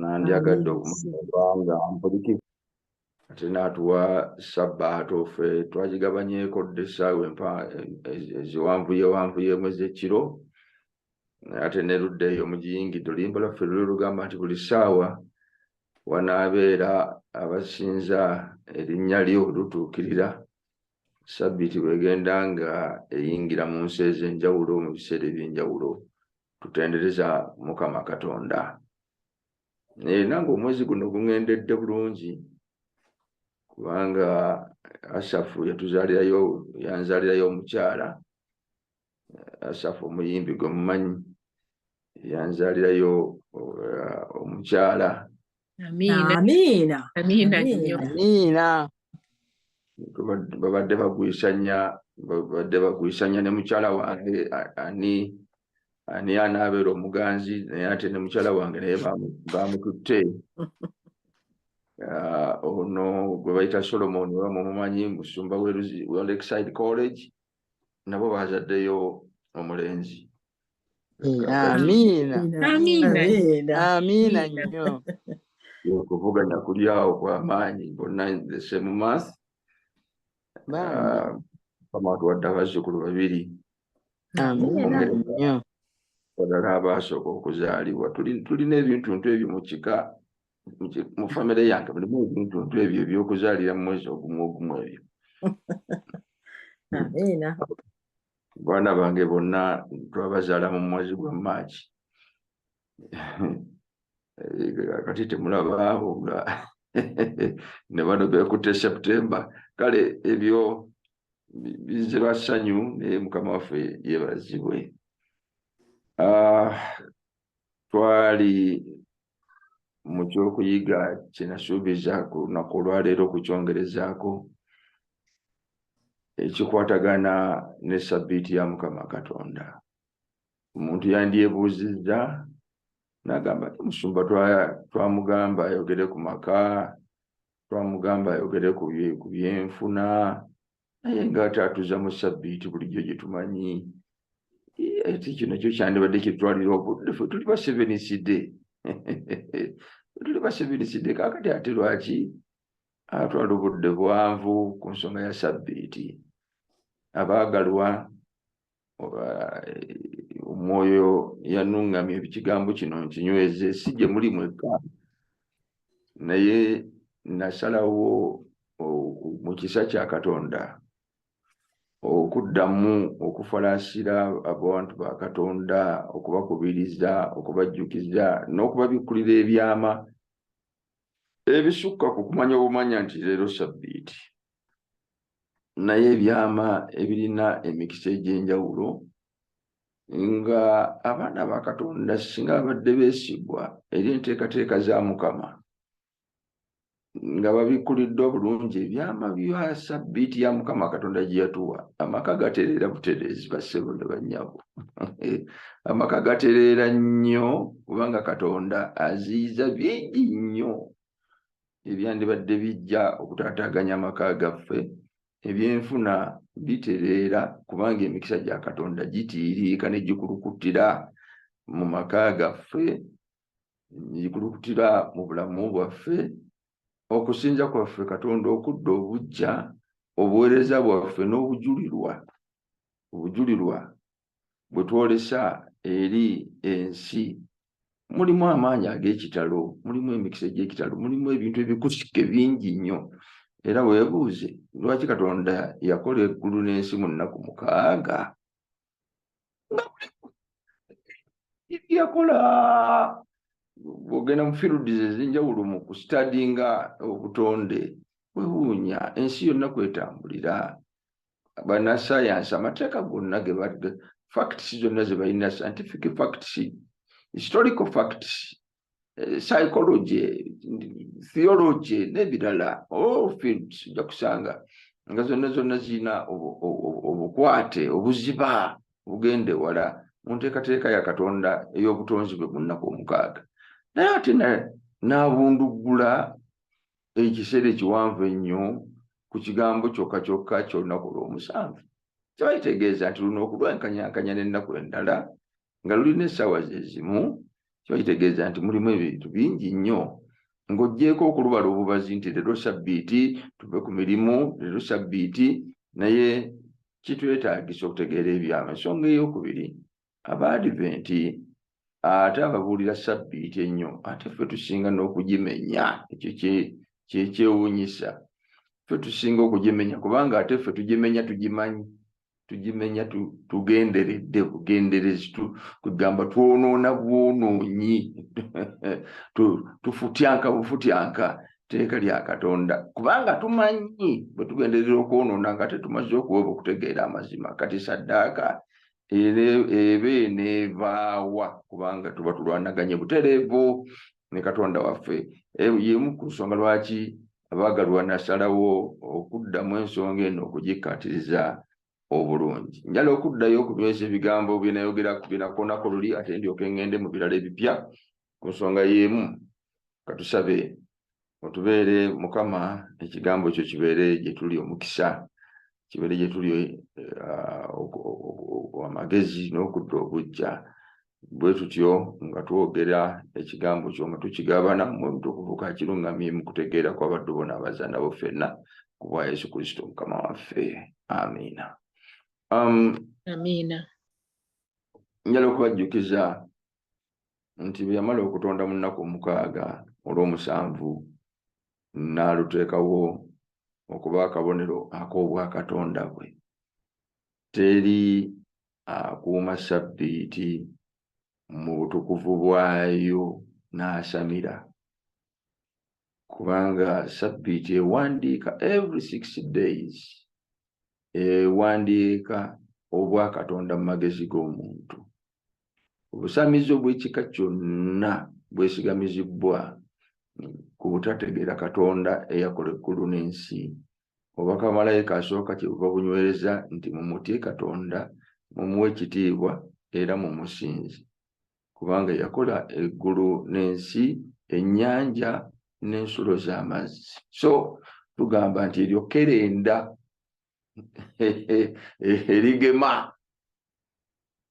nandyagadde okumanya mpuliki ate n'atuwa Sabbaato ffe twagigabanyeeko dda essaawa eziwanvuyemu ez'ekiro ate nerudda eyo mugiyingidde oluyimba lwaffe luli lugamba nti buli ssaawa wanaabeera abasinza erinnya lyo lutuukirira Sabbiiti bwegenda nga eyingira mu nsi ez'enjawulo mu biseera eby'enjawulo tutendereza Mukama Katonda. Nange omwezi guno guŋŋendedde bulungi kubanga Asafu yanzaalirayo omukyala. Asafu omuyimbi gwe mumanyi yanzaalirayo omukyala. Amiina. Babadde bagwisanya ne mukyala wange ani anaabeera omuganzi naye ate ne mukyala wange naye bamututte. Ono gwe bayita Solomon mumumanyi musumba wa Lakeside College nabo bazaddeyo omulenzi. Amiina nnyo. Okuvuganya kuli awo kw'amaanyi bonna the same month. Atuwadde abazzukulu 2. Ddala abaasooka okuzaalibwa tulina ebintuntu ebyo mu kika mu famire yange mulimu ebintuntu ebyo ebyokuzaalira mu mwezi ogumu ebyo. Baana bange bonna twabazaala mu mwezi gwa Maaci. Kati temulabaawo nga ne bano beekutte September. Kale ebyo bizira ssanyu naye Mukama waffe yeebazibwe. Twali mu kyokuyiga kye nasuubiza ku lunaku olwaleero okukyongerezaako ekikwatagana ne Sabbiiti ya Mukama Katonda. Omuntu yandyebuuzizza n'agamba Musumba twamugamba ayogere ku maka, twamugamba ayogere ku byenfuna, naye ng'ate atuza mu Sabbiiti bulijjo gye tumanyi. Ati kino kyo kyandibadde kitwalira obudde ffe tuli basevensidde. Tuli basevensidde kaakati ate lwaki atwala obudde bwanvu ku nsonga ya Sabbiiti? Abaagalwa, omwoyo yanuŋŋamya ekigambo kino nkinyweze, si gye muli mwekka, naye nasalawo mu kisa kya Katonda okuddamu okufalaasira abantu ba Katonda, okubakubiriza, okubajjukiza n'okubabikkulira ebyama ebisukka ku kumanya obumanya nti leero Sabbiiti, naye ebyama ebirina emikisa egy'enjawulo nga abaana ba Katonda singa babadde beesigwa eri enteekateeka za Mukama nga babikkuliddwa bulungi ebyama bya Sabbiiti ya Mukama Katonda gye yatuwa, amaka gatereera butereezi bassebo ne bannyabo. Amaka gatereera nnyo kubanga Katonda aziyiza bingi nnyo ebyandibadde bijja okutaataaganya amaka gaffe. Ebyenfuna bitereera kubanga emikisa gya Katonda gitiiriika ne gikulukuttira mu maka gaffe, gikulukuttira mu bulamu bwaffe. Okusinza kwaffe Katonda okudda obujja, obuweereza bwaffe n'obujulirwa bwe twolesa eri ensi, mulimu amaanyi ag'ekitalo, mulimu emikisa egy'ekitalo, mulimu ebintu ebikusike bingi nnyo. Era weebuuze lwaki Katonda yakola eggulu n'ensi mu nnaku 6 yakola. Bw'ogenda mu fields ez'enjawulo mu kustadinga obutonde wewuunya ensi yonna kwetambulira. Bannassaayansi amateeka gonna facts zonna ze balina, scientific facts, historical facts, psychology, theology n'ebirala, all fields ojja kusanga nga zonna zirina obukwate obuziba bugende wala mu nteekateeka ya Katonda ey'obutonzi bwe mu nnaku 6. Naye ate n'abunduggula ekiseera ekiwanvu ennyo ku kigambo kyokka ky'olunaku olw'omusanvu. Kyaba kitegeeza nti luno okulwenkanyankanya n'ennaku endala nga lulina essaawa ze zimu kyo kitegeeza nti mulimu ebintu bingi nnyo ng'oggyeko okulubala obubazi nti leero Ssabbiiti tuve ku mirimu, leero Ssabbiiti, naye kitwetaagisa okutegeera ebyama. Ensonga ey'okubiri, Abaadiventi ate ababuulira Ssabbiiti ennyo ate ffe tusinga n'okugimenya. Ekyo kyekyewuunyisa, ffe tusinga okugimenya kubanga ate ffe tugimenya tugimanyi, tugimenya tugenderedde bugenderezi, kugamba twonoona bwonoonyi tufutyanka bufutyanka tteeka lya Katonda kubanga tumanyi bwe tugenderera okwonoona nga tetumaze okuweba okutegeera amazima. Kati saddaaka eba eneevaawa kubanga tuba tulwanaganye butereevu ne Katonda waffe. Y'emu ku nsonga lwaki abaagalwa nasalawo okuddamu ensonga eno okugikkaatiriza obulungi. Njala okuddayo okunywesa ebigambo bye nayogera ku binakoonako luli ate ndyoke ngende mu birala ebipya ku nsonga y'emu. Katusabe otubeere Mukama, ekigambo ekyo kibeere gye tuli omukisa, kibeere gye tuli amagezi n'okudda obujja. Bwe tutyo nga twogera ekigambo kyo nga tukigabana mu Mutukuvu Kakirungamye mu kutegeera kw'abaddu bona abazaana bo ffenna ku bwa Yesu Kristo Mukama waffe. Amiina. Amiina. Njala okubajjukiza nti bwe yamala okutonda mu nnaku 6 olw'omusanvu n'aluteekawo okuba akabonero ak'obwakatonda bwe. Teri akuuma Ssabbiiti mu butukuvu bwayo n'asamira, kubanga Ssabbiiti ewandiika every 6 days, ewandiika obwakatonda mu magezi g'omuntu. Obusamizi obw'ekika kyonna bwesigamizibbwa ku butategeera Katonda eyakola eggulu n'ensi. Obubaka bwamalayika asooka kyebuva bunywereza nti mumutye Katonda, mumuwe ekitiibwa era mumusinze, kubanga yakola eggulu n'ensi, ennyanja n'ensulo z'amazzi. So tugamba nti eryo kerenda erigema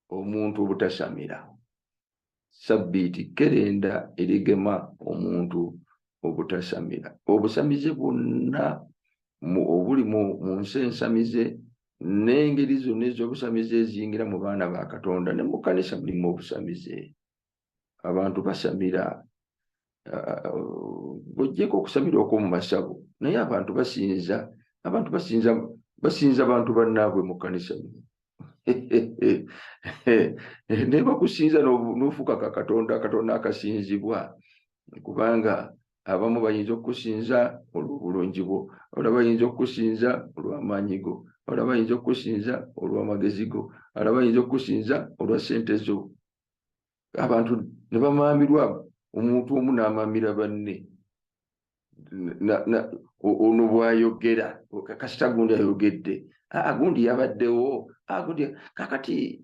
omuntu obutasamira. Ssabbiiti kerenda erigema omuntu obutasamira. Obusamize bwonna obuli mu nsi ensamize n'engeri zonna ez'obusamize eziyingira mu baana ba Katonda ne mu kkanisa mulimu obusamize. Abantu basamira, bw'oggyeko okusamira okw'omu masabu, naye abantu basinza abantu bannaabwe mu kkanisa. Naye bakusinza n'ofuuka Katonda akasinzibwa, kubanga abamu bayinza okukusinza olw'obulungi bwo, abalala bayinza okukusinza olw'amaanyi go, abalala bayinza okukusinza olw'amagezi go, abalala bayinza okukusinza olwa ssente zo. Abantu ne bamaamirwa, omuntu omu n'amaamira banne ono bw'ayogera, kasita gundi ayogedde, gundi yabaddewo, kakati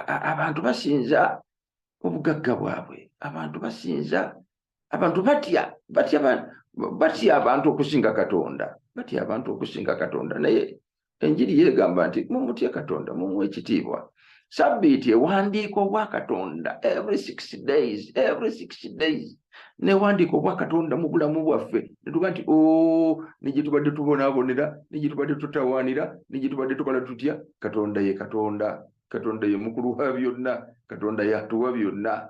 abantu basinza obugagga bwabwe, abantu basinza, abantu batya abantu okusinga Katonda, batya abantu okusinga Katonda. Naye enjiri yeegamba nti mumutye Katonda, mumuwe ekitiibwa. Ssabbiiti ewandiika obwa Katonda every 6 days, newandiika obwa Katonda mu bulamu bwaffe. Netuga nti negye tubadde tubonaabonera, negye tubadde tutawaanira, negye tubadde tukola tutya. Katonda ye Katonda, Katonda ye mukulu wa byonna, Katonda yatuwa byonna.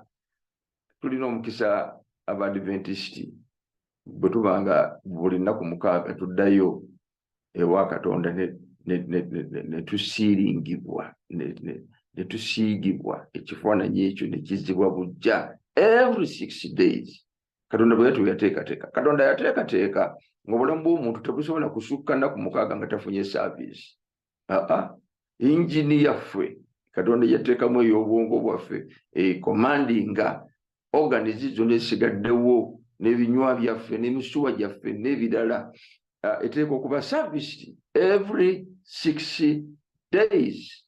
Tulina omukisa Abadventisiti bwe tubanga buli nnaku 6 tuddayo ewa Katonda ne tusiiringibwa, ne tusiigibwa, ekifaananyi ekyo ne kizzibwa bujja every 6 days. Katonda bwe yatuwa yateekateeka. Katonda yateekateeka ng'obulamu bw'omuntu tebusobola kusukka nnaku 6 nga tafunye saaviisi. Injini yaffe Katonda yateekamu ey'obwongo bwaffe, commandinga organs zonna ezisigaddewo, n'ebinywa byaffe n'emisuwa gyaffe n'ebirala, eteeka okuba saaviisi every 6 days.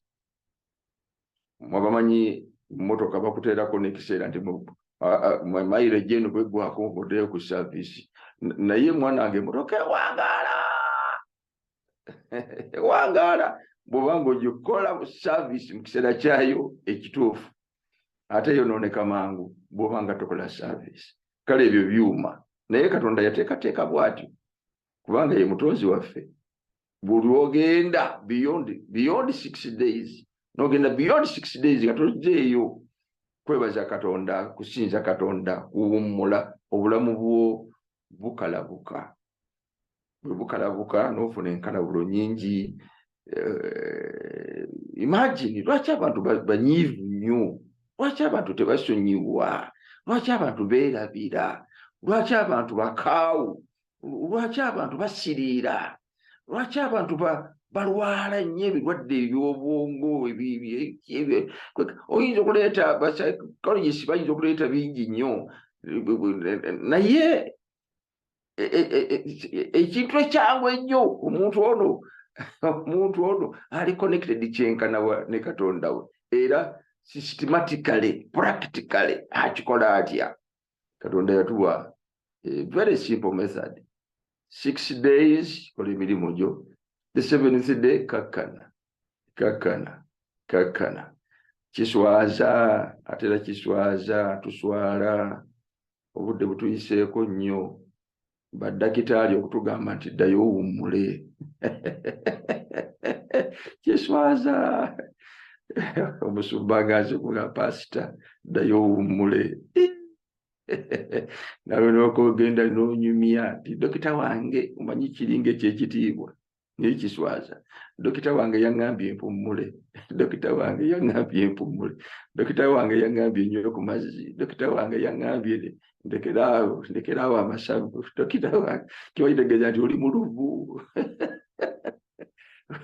Mwabamanyi mmotoka bakuteerako n'ekiseera nti mayiro ejjeeno bweggwako ng'oddeyo ku saaviisi. Naye mwana wange emmotoka ewangaala bw'obanga ogikola mu saaviisi mu kiseera kyayo ekituufu, ate yonooneka mangu. bw'obanga tokola service. Kale ebyo byuma naye Katonda yateekateeka bw'atyo kubanga ye mutonzi waffe. Buli ogenda beyond 6 days n'ogenda beyond 6 days nga tozzeeyo kwebaza Katonda, kusinza Katonda, kuwummula, obulamu bwo bukalabuka. Bwe bukalabuka n'ofuna enkalabulo nyingi. Imagine lwaki abantu banyiivu nnyo, lwaki abantu tebasonyiwa, lwaki abantu beerabira, lwaki abantu bakaawu, lwaki abantu basiriira, lwaki abantu balwala nnyo ebirwadde eby'obwongo. Oyinza okuleeta psychologists bayinza okuleeta bingi nnyo, naye ekintu ekyangu ennyo omuntu ono ali connected kyenkana ne Katonda we, era systematically practically akikola atya. Katonda yatuwa very simple method. 6 days kola emirimu gyo, the 7th day kakkana. Kiswaza, ate era kiswaza tuswala obudde butuyiseeko nnyo. Baddakitaali okutugamba nti ddayo owummule. Kiswaza omusumba ngaze kuga pasita ddayo owummule. Nawe n'okogenda n'onyumya nti dokita wange omanyi kiringa ekyekitiibwa naye kiswaza. Dokita wange yaŋŋambye empummule, dokita wange yaŋŋambye nnyo ku mazzi, dokita wange yaŋŋambye ndekeraawo amasavu, dokita wange. Kibaitegeeza nti oli muluvu.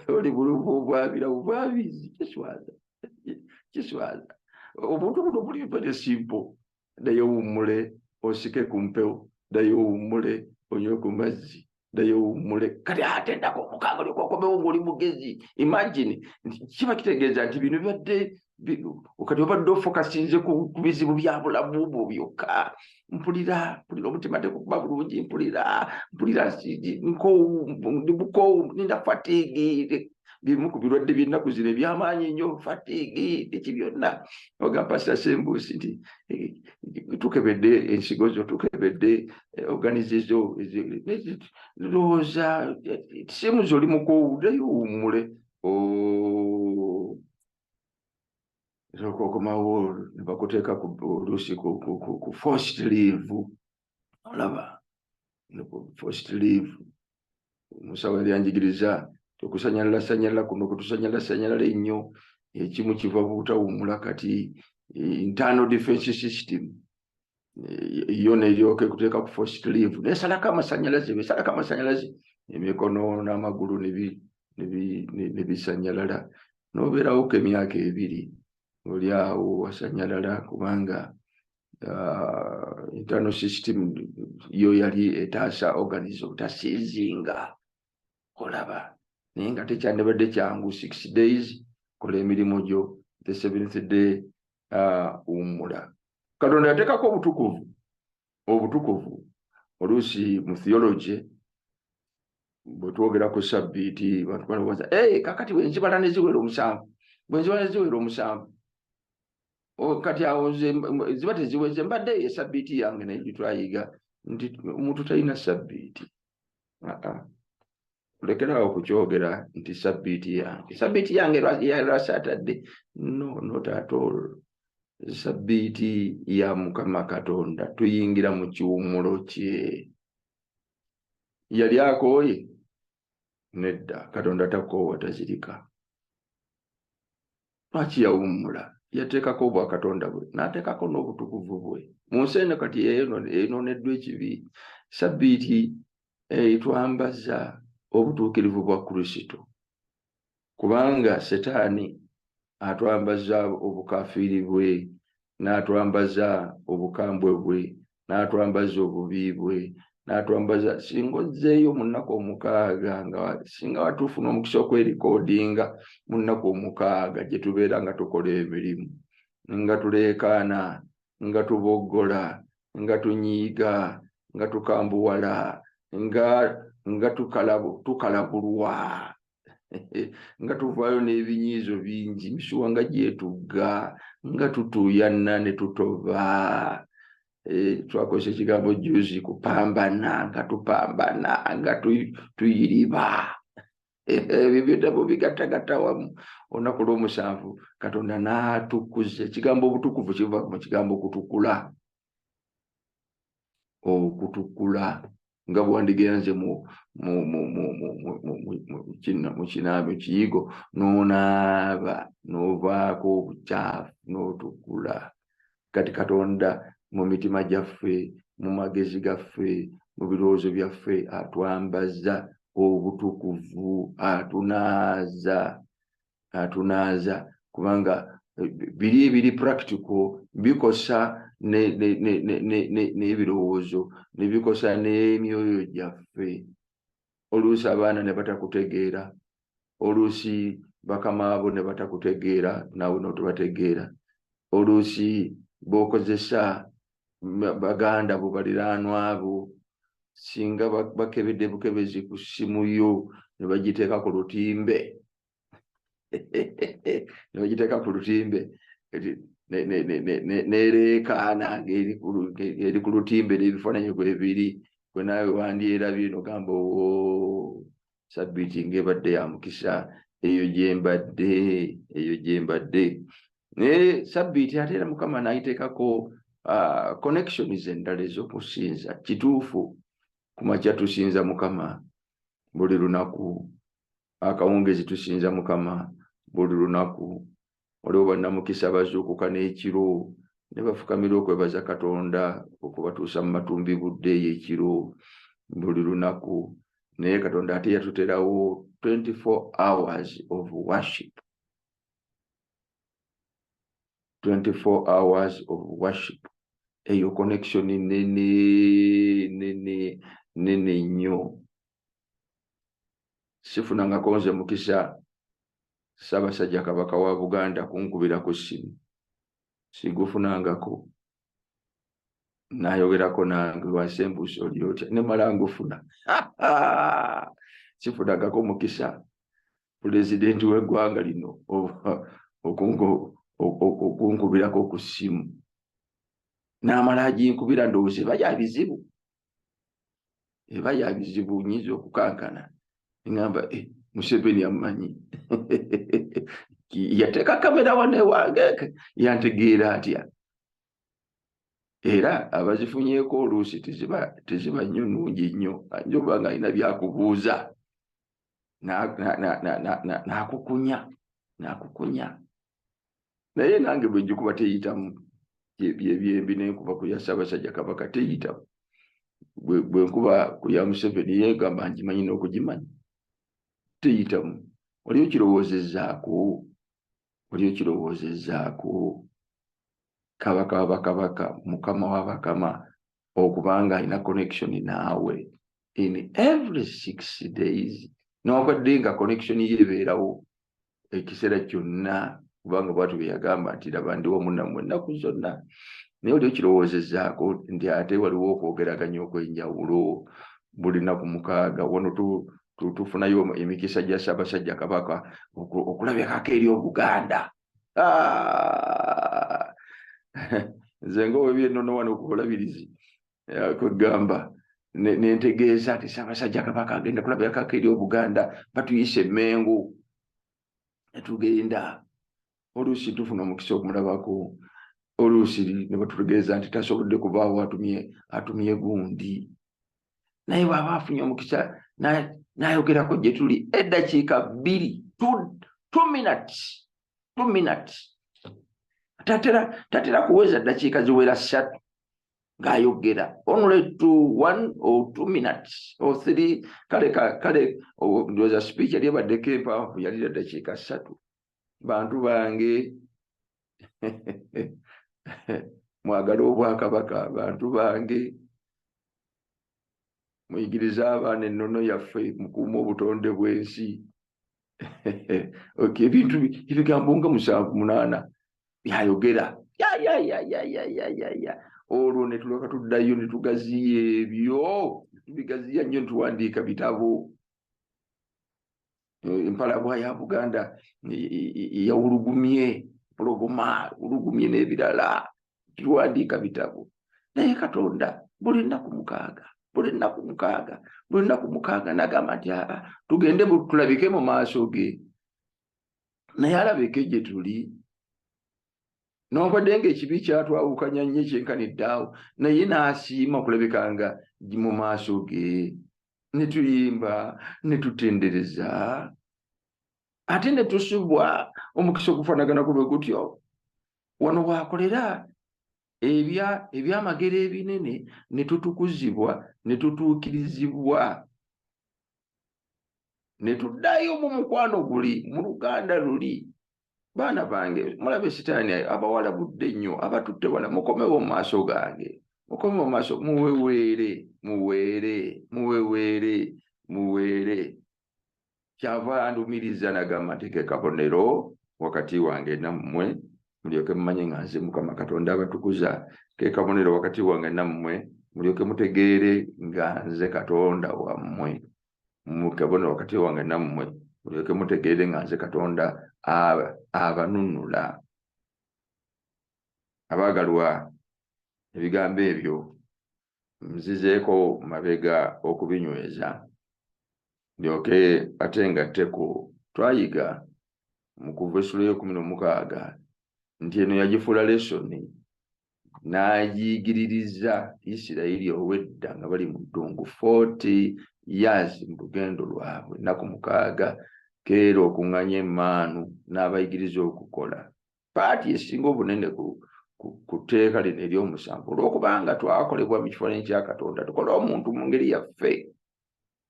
Oli muluvu obwabira bubwabizi. Kiswaza. Obuntu buno buli very simple. Ddayo owummule osike ku mpewo, ddayo owummule onywe ku mazzi, ddayo owummule. Kati ate endako omukanga olikokomewo ng'oli mugezi. Imagine kiba kitegeeza nti bino bibadde kati obadde ofokasinze ku bizibu bya bulamu bwo byokka. Mpulira omutima tekukuba bulungi, mpulira ndi mukoowu, nina fatigue. Bimu ku birwadde by'ennaku zino eby'amaanyi ennyo, fatigue, eki byonna. Ogamba Pastor Sembuusi nti tukebedde ensigo zo, tukebedde organize zo, lowooza semuzi oli mukoowu, ddayo owummule. Okomawo ne bakuteeka oluusi ku forced leave. Olaba forced leave. Omusawo yali anjigiriza okusanyalala kuno kutusanyalala ennyo. Ekimu kiva butawummula kati internal defense system yo neryoke kuteeka ku forced leave nesalako amasanyalaze emikono n'amagulu ne bisanyalala. N'obeerawo emyaka 2 oli awo wasanyalala kubanga internal system yo yali etaasa organism obutasiizinga. Olaba naye nga tekyandibadde kyangu. 6 days kola emirimu gyo, the 7th day wummula. Katonda yateekako obutukuvu. Oluusi mu theology bwe twogera ku sabbiiti bantu balowooza kakati bwenzibala ne ziwera 7, kati awo ziba teziweze mbadde esabbiiti yange naye gitwayiga nti omuntu talina sabbiiti. Lekerawo okukyogera nti sabbiiti yange lwa Saturday. No, not at all. Sabbiiti ya Mukama Katonda, tuyingira mu kiwummulo kye. Yali akooye? Nedda, Katonda takoowa tazirika. Lwaki yawummula? Yateekako obwa Katonda bwe, n'ateekako n'obutukuvu bwe. Mu nsi eno kati eyonooneddwa ekibi. Sabbiiti etwambaza obutuukirivu bwa Kristo, kubanga Setaani atwambaza obukafiiri bwe, n'atwambaza obukambwe bwe, n'atwambaza obubi bwe, n'atwambaza. Singa ozzeeyo mu nnaku 6 singa watuufu n'omukisa okwerikodinga mu nnaku 6 gye tubeera nga tukola emirimu, nga tuleekaana, nga tuboggola, nga tunyiiga, nga tukambuwala, nga tukalabulwa. nga tuvaayo n'ebinyiizo bingi misuwa nga gyetugga nga tutuuyana ne tutoba. Twakozesa ekigambo juzi kupambana nga tupambana nga tuyiriba. Ebyo byonna bigattagatta wamu. Olunaku lw'omusanvu Katonda n'atukuza. Ekigambo obutukuvu kiva mu kigambo kutukula. Okutukula nga bwandigenze mu kiyigo n'onaaba n'ovaako obukyafu n'otukula. Kati Katonda mu mitima gyaffe, mu magezi gaffe, mu birowoozo byaffe atwambaza obutukuvu, atunaaza kubanga biri practical, bikosa n'ebirowoozo, ne bikosa n'emyoyo gyaffe. Oluusi abaana ne batakutegeera, oluusi bakama abo ne batakutegeera, naawe n'otobategeera. Oluusi b'okozesa baganda bo baliraanwa abo, singa bakebedde bukebezi ku ssimu yo ne bagiteeka ku lutimbe ne bagiteeka ku lutimbe nereekaana ng'eri ku lutimbe n'ebifaananyi kwebiri, gwe naawe wandyerabye n'ogamba sabbiiti ng'ebadde ya mukisa, eyo gyembadde. Naye sabbiiti ate era Mukama n'ayiteekako connections endala ez'okusinza. Kituufu kumakya tusinza Mukama buli lunaku, akawungezi tusinza Mukama buli lunaku. Waliwo bannamukisa bazuukuka n'ekiro ne bafukamira okwebaza Katonda okubatuusa mu matumbi budde ekiro buli lunaku. Naye Katonda ate yatuterawo 24 hours of worship. 24 hours of worship. Eyo connection nene nnyo. Sifunangako nze mukisa Ssaabasajja Kabaka wa Buganda kunkubira ku ssimu. Sigufunangako. Nayogerako nange lwasembuusa oli otya ne mala ngufuna. Sifunangako mukisa pulezidenti w'eggwanga lino okunkubirako ku ssimu. N'amala aginkubira ndowooza eba ya bizibu. Eba ya bizibu nnyinza okukankana. Ngamba Museveni amanyi. Yateeka kamera wane wange yantegeera atya. Era abazifunyeeko oluusi teziba nnyo nnungi nnyo. Njoba nga alina byakubuuza. N'akukunya. Naye nange bwe njikuba teyitamu. Byembi n'enkuba ku ya Ssaabasajja Kabaka teyitamu. Bwe nkuba ku ya Museveni yeegamba ngimanyi n'okugimanya. Teyitamu. Oli okirowoozezaako. Kabaka w'abakabaka, Mukama w'abakama, okubanga alina connection naawe in every 6 days. N'obadde nga connection ye ebeerawo ekiseera kyonna, kubanga bw'atyo bwe yagamba nti laba ndi wamu nammwe ennaku zonna. Naye oli okirowoozezaako nti ate waliwo okwogeraganya okw'enjawulo buli nnaku 6. Wano tufunayo emikisa gya Ssaabasajja Kabaka okulabikako eri Obuganda. Nze ng'owebyennono wano ku bulabirizi kwegamba nentegeeza nti Ssaabasajja Kabaka agenda kulabikako eri Obuganda, batuyise Emmengo netugenda. Oluusi tufuna omukisa okumulabako, oluusi ne batutegeeza nti tasobodde kubaawo, atumye gundi. Naye bw'aba afunye omukisa n'ayogerako gye tuli eddakiika 2 minutes. Tatera kuweza dakiika ziwera 3 ng'ayogera. Only 1 or 2 minutes or 3. Kale ndowooza speech yali ebaddeko empanvu yali dakiika 3. Bantu bange mwagala Obwakabaka, bantu bange muyigirize abaana ennono yaffe, mukuuma obutonde bw'ensi. Ebintu ebigambo nga 7-8 byayogera. Olwo ne tulyoka tuddayo ne tugaziya ebyo. Tubigaziya nnyo ne tuwandiika bitabo. empalabwa ya Buganda yawulugumye pologoma ulugumye n'ebirala kiwandiika bitabo naye Katonda buli nnaku mukaaga n'agamba nti tugende tulabike mu maaso ge naye alabike gye tuli n'obadde ng'ekibi kyatwawukanya nnyo ekyenkanidde awo naye n'asiima okulabikanga mu maaso ge ne tuyimba ne tutendereza ate ne tusubwa omukisa okufaanagana kube gutyo wano bwakolera ebyamagero ebinene ne tutukuzibwa ne tutuukirizibwa ne tuddayo mu mukwano guli mu luganda luli. Baana bange mulabe sitaani abawala budde nnyo abatutte wala mukomewo mu maaso gange mukomewo mu maaso muweweere kyava andumiriza nagamba nti ke kabonero wakati wange nammwe mulyoke mumanye nga nze Mukama Katonda abatukuza ke kabonero wakati wange nammwe mulyoke mutegeere nga nze Katonda wammwe mu kabonero wakati wange nammwe mulyoke mutegeere nga nze Katonda abanunula. Abaagalwa ebigambo ebyo nzizeeko mabega okubinyweza ndyoke ate ngatteko twayiga mu kuva essula y'e16 nti eno yagifuula lesoni n'agiyigiririza Isirayiri ow'edda nga bali mu ddungu 40 years mu lugendo lwabwe ennaku 6 keera okuŋŋanya emmaanu n'abayigiriza okukola paati esinga obunene ku tteeka lino ery'omusanvu olw'okubanga twakolebwa mu kifaananyi kya Katonda tukola omuntu mu ngeri yaffe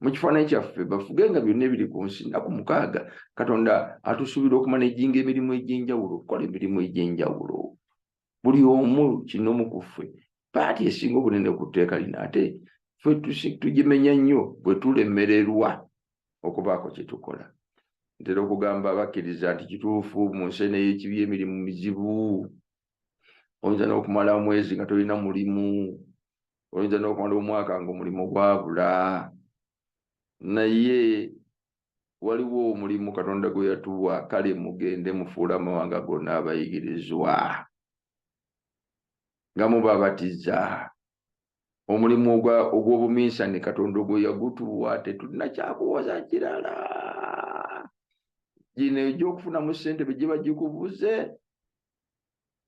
mu kifaananyi kyaffe bafuge nga byonna ebiri ku nsi ennaku 6 Katonda atusuubira okumanejinga emirimu egy'enjawulo okukola emirimu egy'enjawulo buli omu kino mu kuffe paati esinga obunene ku tteeka lino ate ffe tugimenya nnyo bwe tulemererwa okubaako kye tukola. Ntera okugamba abakkiriza nti kituufu mu nsi y'ekibi emirimu mizibu. Oyinza n'okumala omwezi nga tolina mulimu, oyinza n'okumala omwaka ng'omulimu gwabula, naye waliwo omulimu Katonda gwe yatuwa, kale mugende mufuule amawanga gonna abayigirizwa nga mubabatiza. Omulimu ogw'obuminsani Katonda gwe yagutuwa, tetulina kyakuwoza kirala. Gino egy'okufunamu ssente bwe giba gikubuze,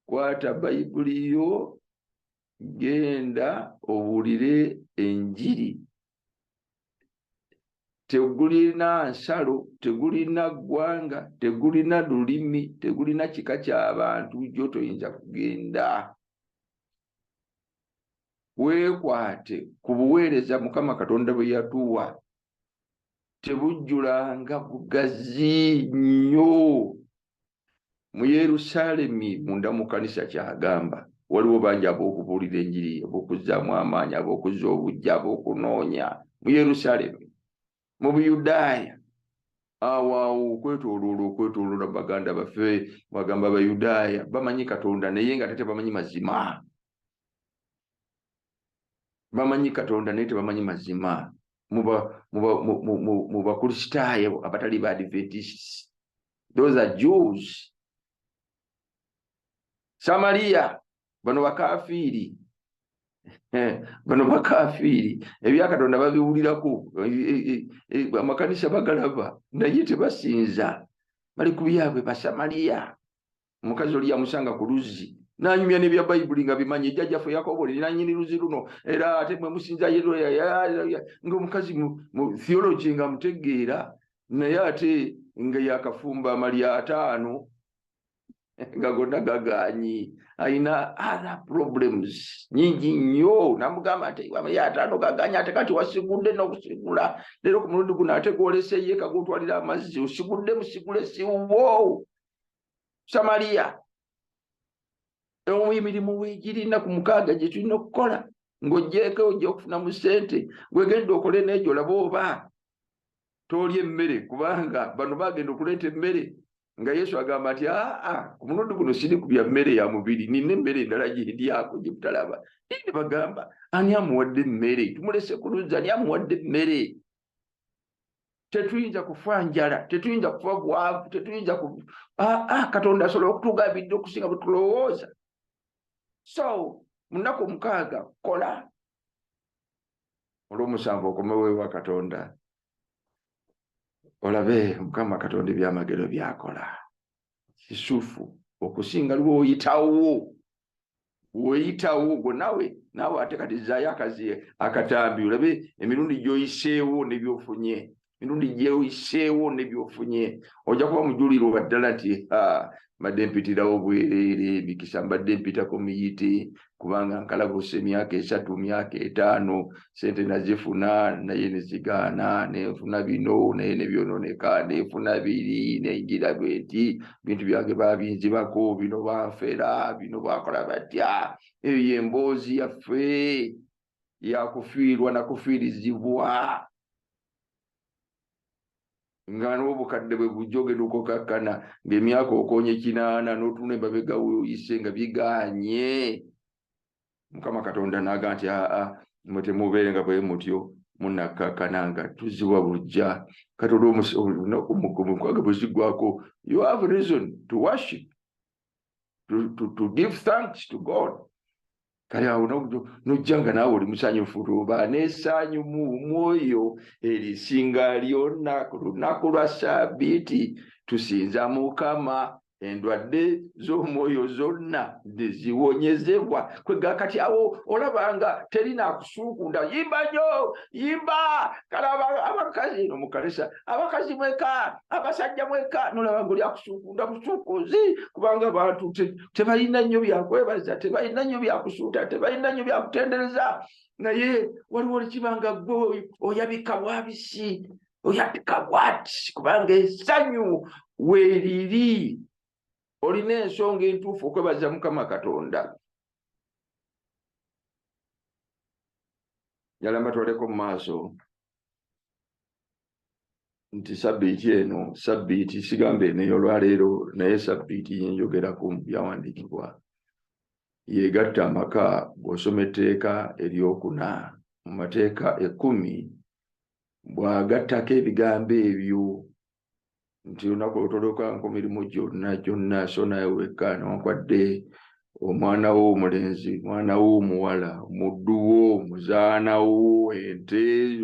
kwata Bayibuli yo genda obuulire enjiri. Tegulina nsalo, tegulina ggwanga, tegulina lulimi, tegulina kika ky'abantu gyo toyinza kugenda. Weekwate ku buweereza Mukama Katonda bwe yatuwa, tebujjulanga bugazi nnyo. Mu Yerusaalemi munda mu kanisa kyagamba waliwo bangi ab'okubuulira enjiri, ab'okuzzaamu amaanyi, ab'okuzza obujja, ab'okunoonya mu Yerusaalemi. Mu Buyudaaya awo okwetooloola baganda baffe bagamba Abayudaaya bamanyi Katonda naye nga tebamanyi mazima. Bamanyi Katonda naye tebamanyi mazima. Mu Bakristaayo abatali ba Adventists, those are Jews. Samariya bano bakafiiri, bano bakafiiri ebya Katonda babiwulirako, amakanisa bagalaba naye tebasinza, bali ku byabwe Basamaliya. Omukazi oli yamusanga ku luzzi n'anyumya n'ebya Bayibuli nga bimanyi, jjajjaffe Yakobo nannyini luzzi luno era ate mwe musinza ng'omukazi mu theology nga mutegeera naye ate nga yakafumba amalya 5 nga gonna gaganyi, ayina other problems nyingi nnyo. Namugamba ate amalya 5 gaganyi ate kati wasigudde n'okusigula leero ku mulundi guno ate gwolese yeeka gwotwalira amazzi osigudde musigule siwo. Samaliya emirimu weegirina ku 6 gye tulina okukola ng'oggyeko ojja okufunamu ssente, gwegenda okole n'egyo olaba oba toolya emmere, kubanga bano bagenda okuleeta emmere nga Yesu agamba nti ku mulundi guno siri ku bya mmere ya mubiri, nina emmere endala gyendyako gye butalaba. Ne bagamba ani amuwadde emmere? Tumulese ku luzzi, ani amuwadde emmere? tetuyinza kufa njala, tetuyinza kufa bwavu, tetuyinza Katonda asobola okutugambirira okusinga bwe tulowooza. So munaku 6 kola, olw'omusanvu okomewo ewa Katonda olabe Mukama Katonda ebyamagero byakola. Kisuufu okusinga lw'oyitawo gwe naawe ate kati zzaayo akatambi olabe emirundi gy'oyiseewo n'ebyofunye, ojja kuba mujulirwa ddala nti mbadde mpitirawo bwereere, mikisa mbadde mpitako miyite, kubanga nkalabuse emyaka 3 myaka 5 sente nazifuna naye nezigaana, nenfuna bino naye nebyononeka, nenfuna biri nenjira bwenti, bintu byange babinzibako, bino banfera, bino bakola batya. Eyo yemboozi yaffe yakufiirwa nakufiirizibwa nga n'obukadde bwe bujogera okukakkana ng'emyaka okonye 80 n'otuna emabega oyise nga biganye. Mukama Katonda n'aga nti mwe temubeere nga bwe mutyo munakkakkana nga tuziwa bujja. Kati olw'omukwage bwe zigwako, you have reason to worship, to give thanks to God. Kale awo nojja nga naawe oli musanyufu, tuba n'essanyu mu mwoyo erisinga lyonna. Ku lunaku lwa Ssabbiiti tusinza Mukama, endwadde z'omwoyo zonna ziwonyezebwa. Kwega kati awo olabanga terinakusuukunda, yimba nnyo, yimba. Kale abakazi no mukalesa, abakazi mweka, abasajja mweka, nolaba ng'oli akusuukunda busuukuzi, kubanga abantu tebalina nnyo byakwebaza, tebalina nnyo byakusuuta, tebalina nnyo byakutendereza. Naye waliwo likibanga gwe oyabika bwabisi, oyabika bwati, kubanga essanyu weeriri. Olina ensonga entuufu okwebaza Mukama Katonda. Yalamba twaleko mu maaso nti Ssabbiiti eno, Ssabbiiti sigambe eneyo olwaleero, naye Ssabbiiti yenjogerako mu byawandiikibwa, yegatta amaka. Bw'osoma etteeka eryokuna mu mateeka 10 bw'agattako ebigambo ebyo nti olunaku olutoloka mirimu gyonna so naye wekka newankwadde omwana wo omulenzi, omwana wo omuwala, omuddu wo, omuzaana wo, ente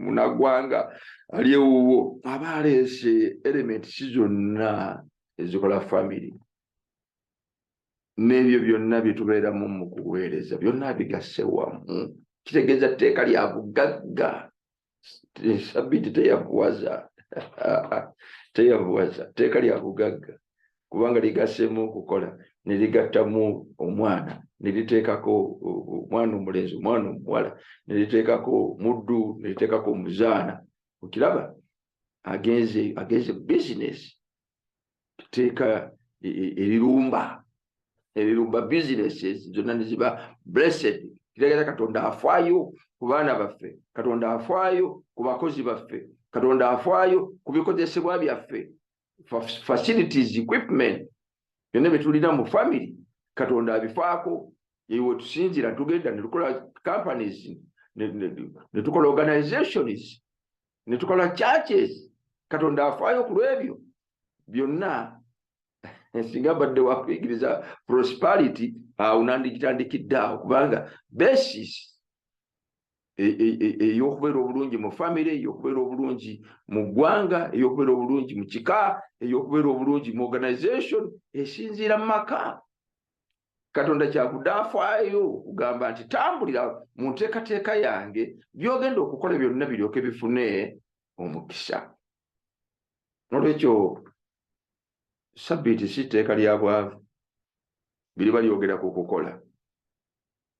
munaggwanga ali ewuwo, aba aleese elementi zonna ezikola family. N'ebyo byonna bye tubeeramu mu kuweereza byonna bigasse wamu. Kitegeeza tteeka lya bugagga. Ssabbiiti teyavuwaza. Teyavuwaza, tteeka lya bugagga, kubanga ligassemu okukola, ne ligattamu omwana, ne liteekako omwana omulenzi, omwana omuwala, ne liteekako muddu, ne liteekako omuzaana. Okiraba agenze bizinesi, tteeka erirumba businesses zonna ne ziba blessed. Kitegeeza Katonda afaayo ku baana baffe, Katonda afaayo ku bakozi baffe, Katonda afaayo ku bikozesebwa byaffe, facilities, equipment, byonna bye tulina mu family, Katonda abifaako. Ewe tusinzira tugenda ne tukola companies, ne tukola organizations, ne tukola churches. Katonda afaayo ku lw'ebyo byonna. Singa badde wakuyigiriza prosperity, unandigitandikidde awo, kubanga basis eyokubeera obulungi mu family, eyokubeera obulungi mu ggwanga, eyokubeera obulungi mu kika, eyokubeera obulungi mu organization esinziira mu maka. Katonda kyavudde afaayo okugamba nti tambulira mu nteekateeka yange, byogenda okukola byonna biryoke bifune omukisa. Nolwekyo Ssabbiiti si tteeka lya bwavu, biri balyogera ku kukola.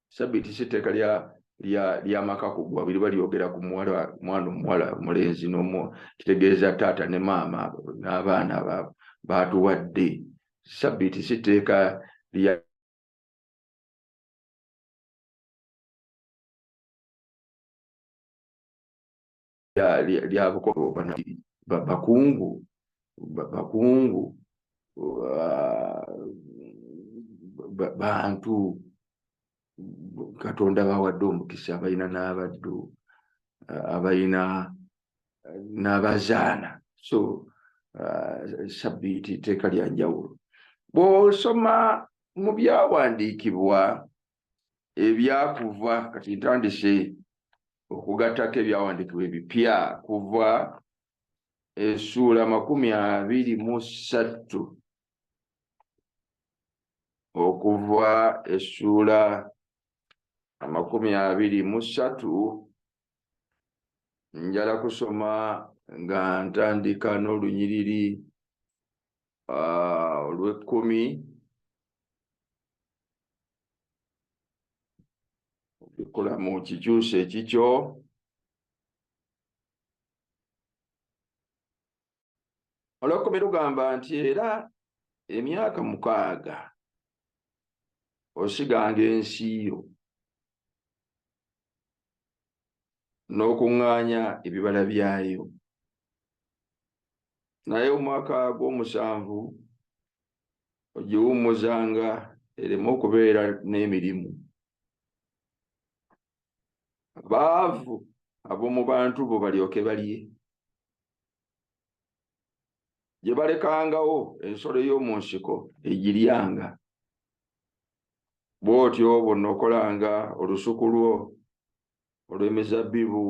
Ssabbiiti si tteeka lya maka kugwa, biri balyogera ku mwana omuwala, omulenzi n'omu. Kitegeeza taata ne maama n'abaana baatuwadde. Ssabbiiti si tteeka lya bukola bakungu bantu Katonda bawadde omukisa, abalina n'abaddu, abalina n'abazaana. So sabbiiti tteeka lya njawulo. Bw'osoma mu byawandiikibwa ebyakuva, kati ntandise okugattako ebyawandiikibwa ebipya kuva essuula 23 okuva essuula 23 njala kusoma nga ntandika n'olunyiriri olw'ekkumi okikola mu kikyusa ekikyo olw'ekkumi lugamba nti era emyaka 6 osiganga ensi yo n'okuŋŋaanya ebibala byayo, naye omwaka gw'omusanvu ogiwummuzanga ereme okubeera n'emirimu. Baavu ab'omu bantu bo balyoke balye, gye balekangawo ensolo y'omu nsiko egiryanga. Bw'otyo bw'onookolanga olusuku lwo olw'emizabbibu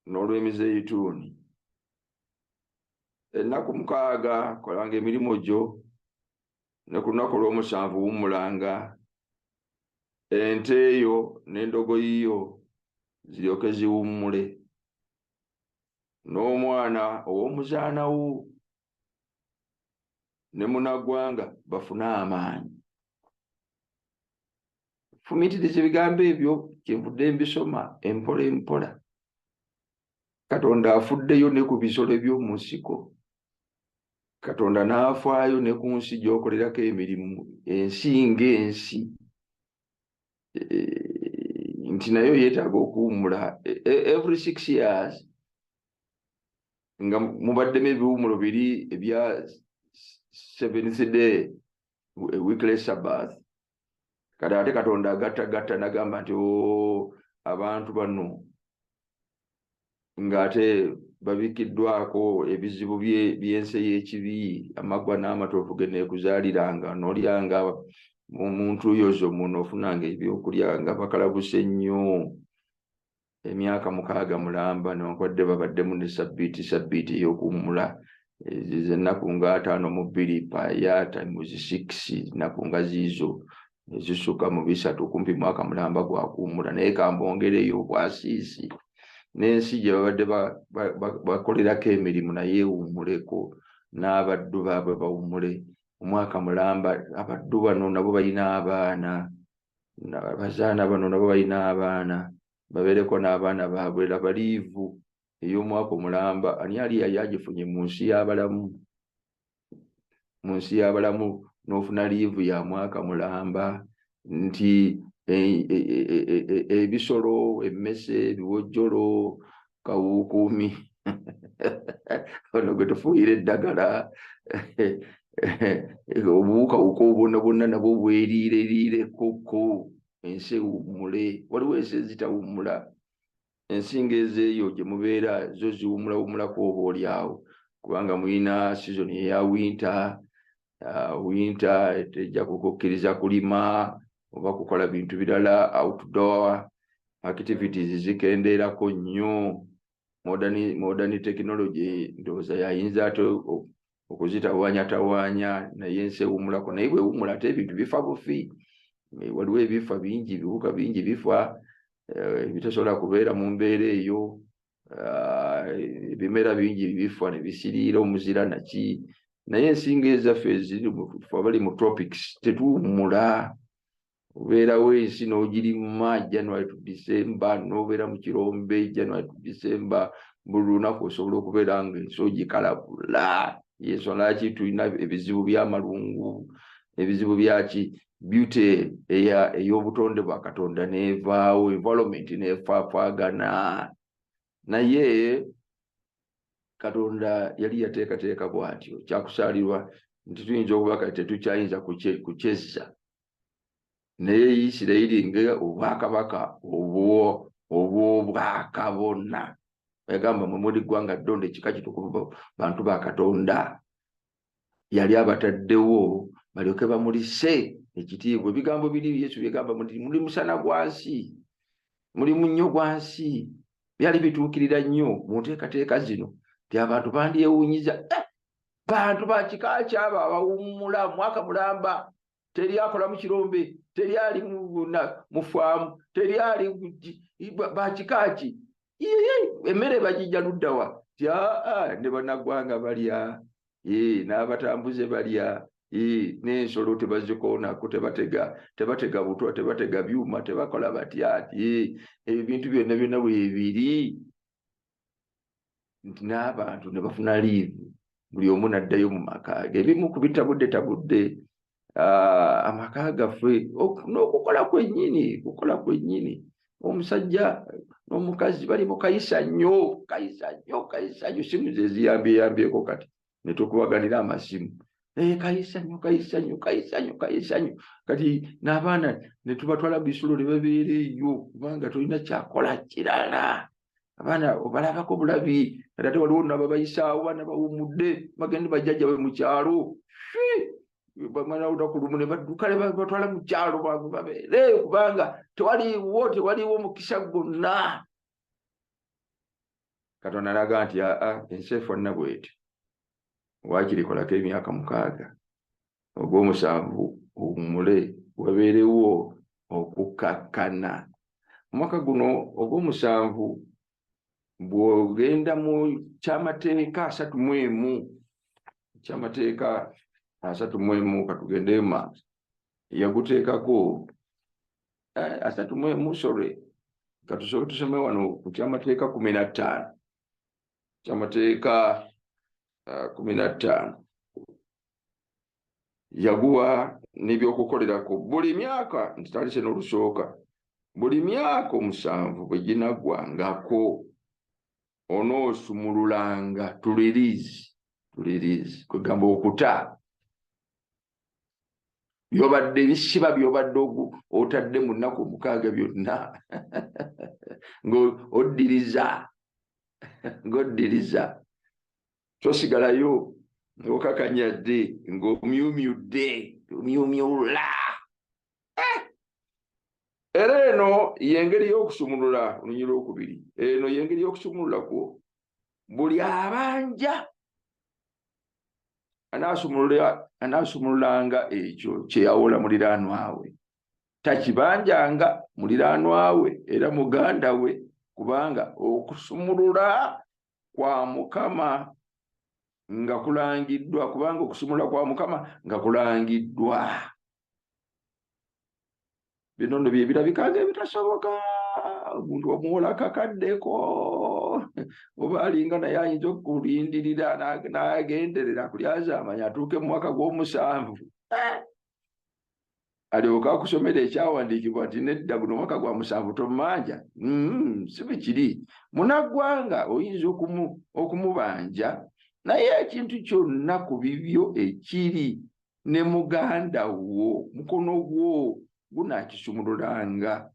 n'olw'emizeeyituuni. Ennaku 6 kolanga emirimu gyo, ne ku lunaku olw'omusanvu wummulanga, ente yo n'endogoyi yo ziryoke ziwummule, n'omwana ow'omuzaana wo ne munnaggwanga bafune amaanyi. Fumiitiriza ebigambo ebyo kyenvudde mbisoma empola empola. Katonda afuddeyo ne ku bisolo by'omu nsiko. Katonda n'afaayo ne ku nsi gy'okolerako emirimu, ensi ng'ensi, nti nayo yeetaaga okuwummula. Every 6 years nga mubaddemu ebiwummulo 2 ebya 7th day, weekly Sabbath. Kati ate Katonda agattagatta n'agamba nti abantu bano ng'ate babikiddwako ebizibu by'ensi y'ekibi, amaggwa n'amatoofu ge neekuzaaliranga, n'olyanga muntu yozo muno ofunanga ebyokulya nga bakalabuse nnyo. Emyaka 6 mulamba newankubadde babaddemu ne sabbiiti ey'okuwummula ennaku nga 52 paya times 6, ennaku nga ziizo ezisukka mu 3 kumpi mwaka mulamba gwa kuwummula. Naye kambongereyo obwasiisi n'ensi gye babadde bakolerako emirimu naye ewummuleko, n'abaddu baabwe bawummule omwaka mulamba. Abaddu bano nabo balina abaana, abazaana bano nabo balina abaana, babeereko n'abaana baabwe. Laba liivu ey'omwaka omulamba ani ali yali agifunye mu nsi y'abalamu? Mu nsi y'abalamu n'ofuna liivu ya mwaka mulamba, nti ebisolo, emmese, ebiwojjolo, kawuukumi ono gwe tufuuyira eddagala, obuwukawuka obwonna bwonna nabwo bweriireriire koko, ensi ewummule. Waliwo ensi ezitawummula. Ensinga ezeeyo gye mubeera zo ziwummulawummulako oba olyawo, kubanga mulina season eya winter. Winter tejja kukukkiriza kulima oba kukola bintu birala. Outdoor activities zikendeerako nnyo. Modern technology ndowooza yayinza ate okuzitawaanyatawaanya, naye ensi ewummulako. Naye bwewummula ate ebintu bifa bufi. Waliwo ebifa bingi, ebiwuka bingi bifa ebitasobola kubeera mu mbeera eyo. Ebimera bingi bifa ne bisiriira omuzira naki. Naye ensinga ezaffe eziri abali mu tropics tetuwummula. Obeerawo ensi n'ogirima January to December, n'obeera mu kirombe January to December, buli lunaku osobola okubeera ng'ensi ogikalabula. Y'ensonga lwaki tulina ebizibu by'amalungu, ebizibu byaki, beauty ey'obutonde bwa Katonda n'evaawo, environment n'efaafaagana. Naye Katonda yali yateekateeka bw'atyo. Kyakusaalirwa nti tuyinza okuba kati tetukyayinza kukyezza, naye Isirayiri nga obwakabaka obw'obwakabona yagamba mwe muli ggwanga ddonda ekika kitukuvu bantu ba Katonda yali abataddewo balyoke bamulise ekitiibwa. Ebigambo biri Yesu byegamba muli musana gwa nsi, muli munnyo gwa nsi. Byali bituukirira nnyo mu nteekateeka zino nti abantu bandyewuunyiza bantu ba kika kyabo abawummula mwaka mulamba, teri akola mu kirombe, teri ali mu faamu, teri ali ba kika ki, emmere bagijja luddawa ti ne bannaggwanga balya, n'abatambuze balya, n'ensolo tebazikoonako, tebatega butwa, tebatega byuma, tebakola batya. Ebintu byonna byonna weebiri nti n'abantu ne bafuna liivu, buli omu n'addayo mu maka ge. Ebimu ku bitabudde amaka gaffe n'okukola kwennyini. Omusajja n'omukazi bali mu kayisa nnyo, simu ze ziyambyeko kati ne tukubaganira amasimu. Kayisa nnyo. Kati n'abaana ne tubatwala bisulo ne babeera eyo kubanga tolina kyakola kirala. Abaana obalabako bulabi, ate waliwo n'ababayisaawo, baana bawummudde, bagende bajjajja be mu kyalo. Bamala olunaku lumu ne badduka ne batwala mu kyalo babeere kubanga tewaliwo mukisa gwonna. Katonda alaga nti ensi efaanana bw'eti. Waakirikolako emyaka 6, ogw'omusanvu owummule wabeerewo okukakkana. Omwaka guno ogw'omusanvu bw'ogenda mu kyamateeka 31, kyamateeka 31 katugende maaso yaguteekako 31 sorry, katusobola tusome wano ku kyamateeka 15, kyamateeka 15 yaguwa n'ebyokukolerako buli myaka, ntitandise n'olusooka, buli myaka 7 bwe ginaggwangako onoosumululanga tuliriizi kwegamba okuta byobadde ebisiba byobadde otadde mu nnaku 6 byonna ng'oddiriza tosigalayo ng'okakanyadde ng'omyumyula. Era eno y'engeri y'okusumulula olunyiri olwokubiri. Eno y'engeri y'okusumulula kwo. Buli abanja anaasumululanga ekyo kyeyawola muliraanwa we. Takibanjanga muliraanwa we era muganda we, kubanga okusumulula kwa Mukama nga kulangiddwa, kubanga okusumulula kwa Mukama nga kulangiddwa. Bino nno bye birabikanga ebitasoboka. Omuntu omuwola akakaddeko oba alinga naye ayinza okulindirira n'agenderera kulyaza amanya atuuke mu mwaka gw'omusanvu alyoka akusomera ekyawandiikibwa nti nedda guno mwaka gwa 7 tomanja. Si bwe kiri. Munnaggwanga oyinza okumubanja, naye ekintu kyonna ku bibyo ekiri ne muganda wo mukono gwo gunaakisumululanga.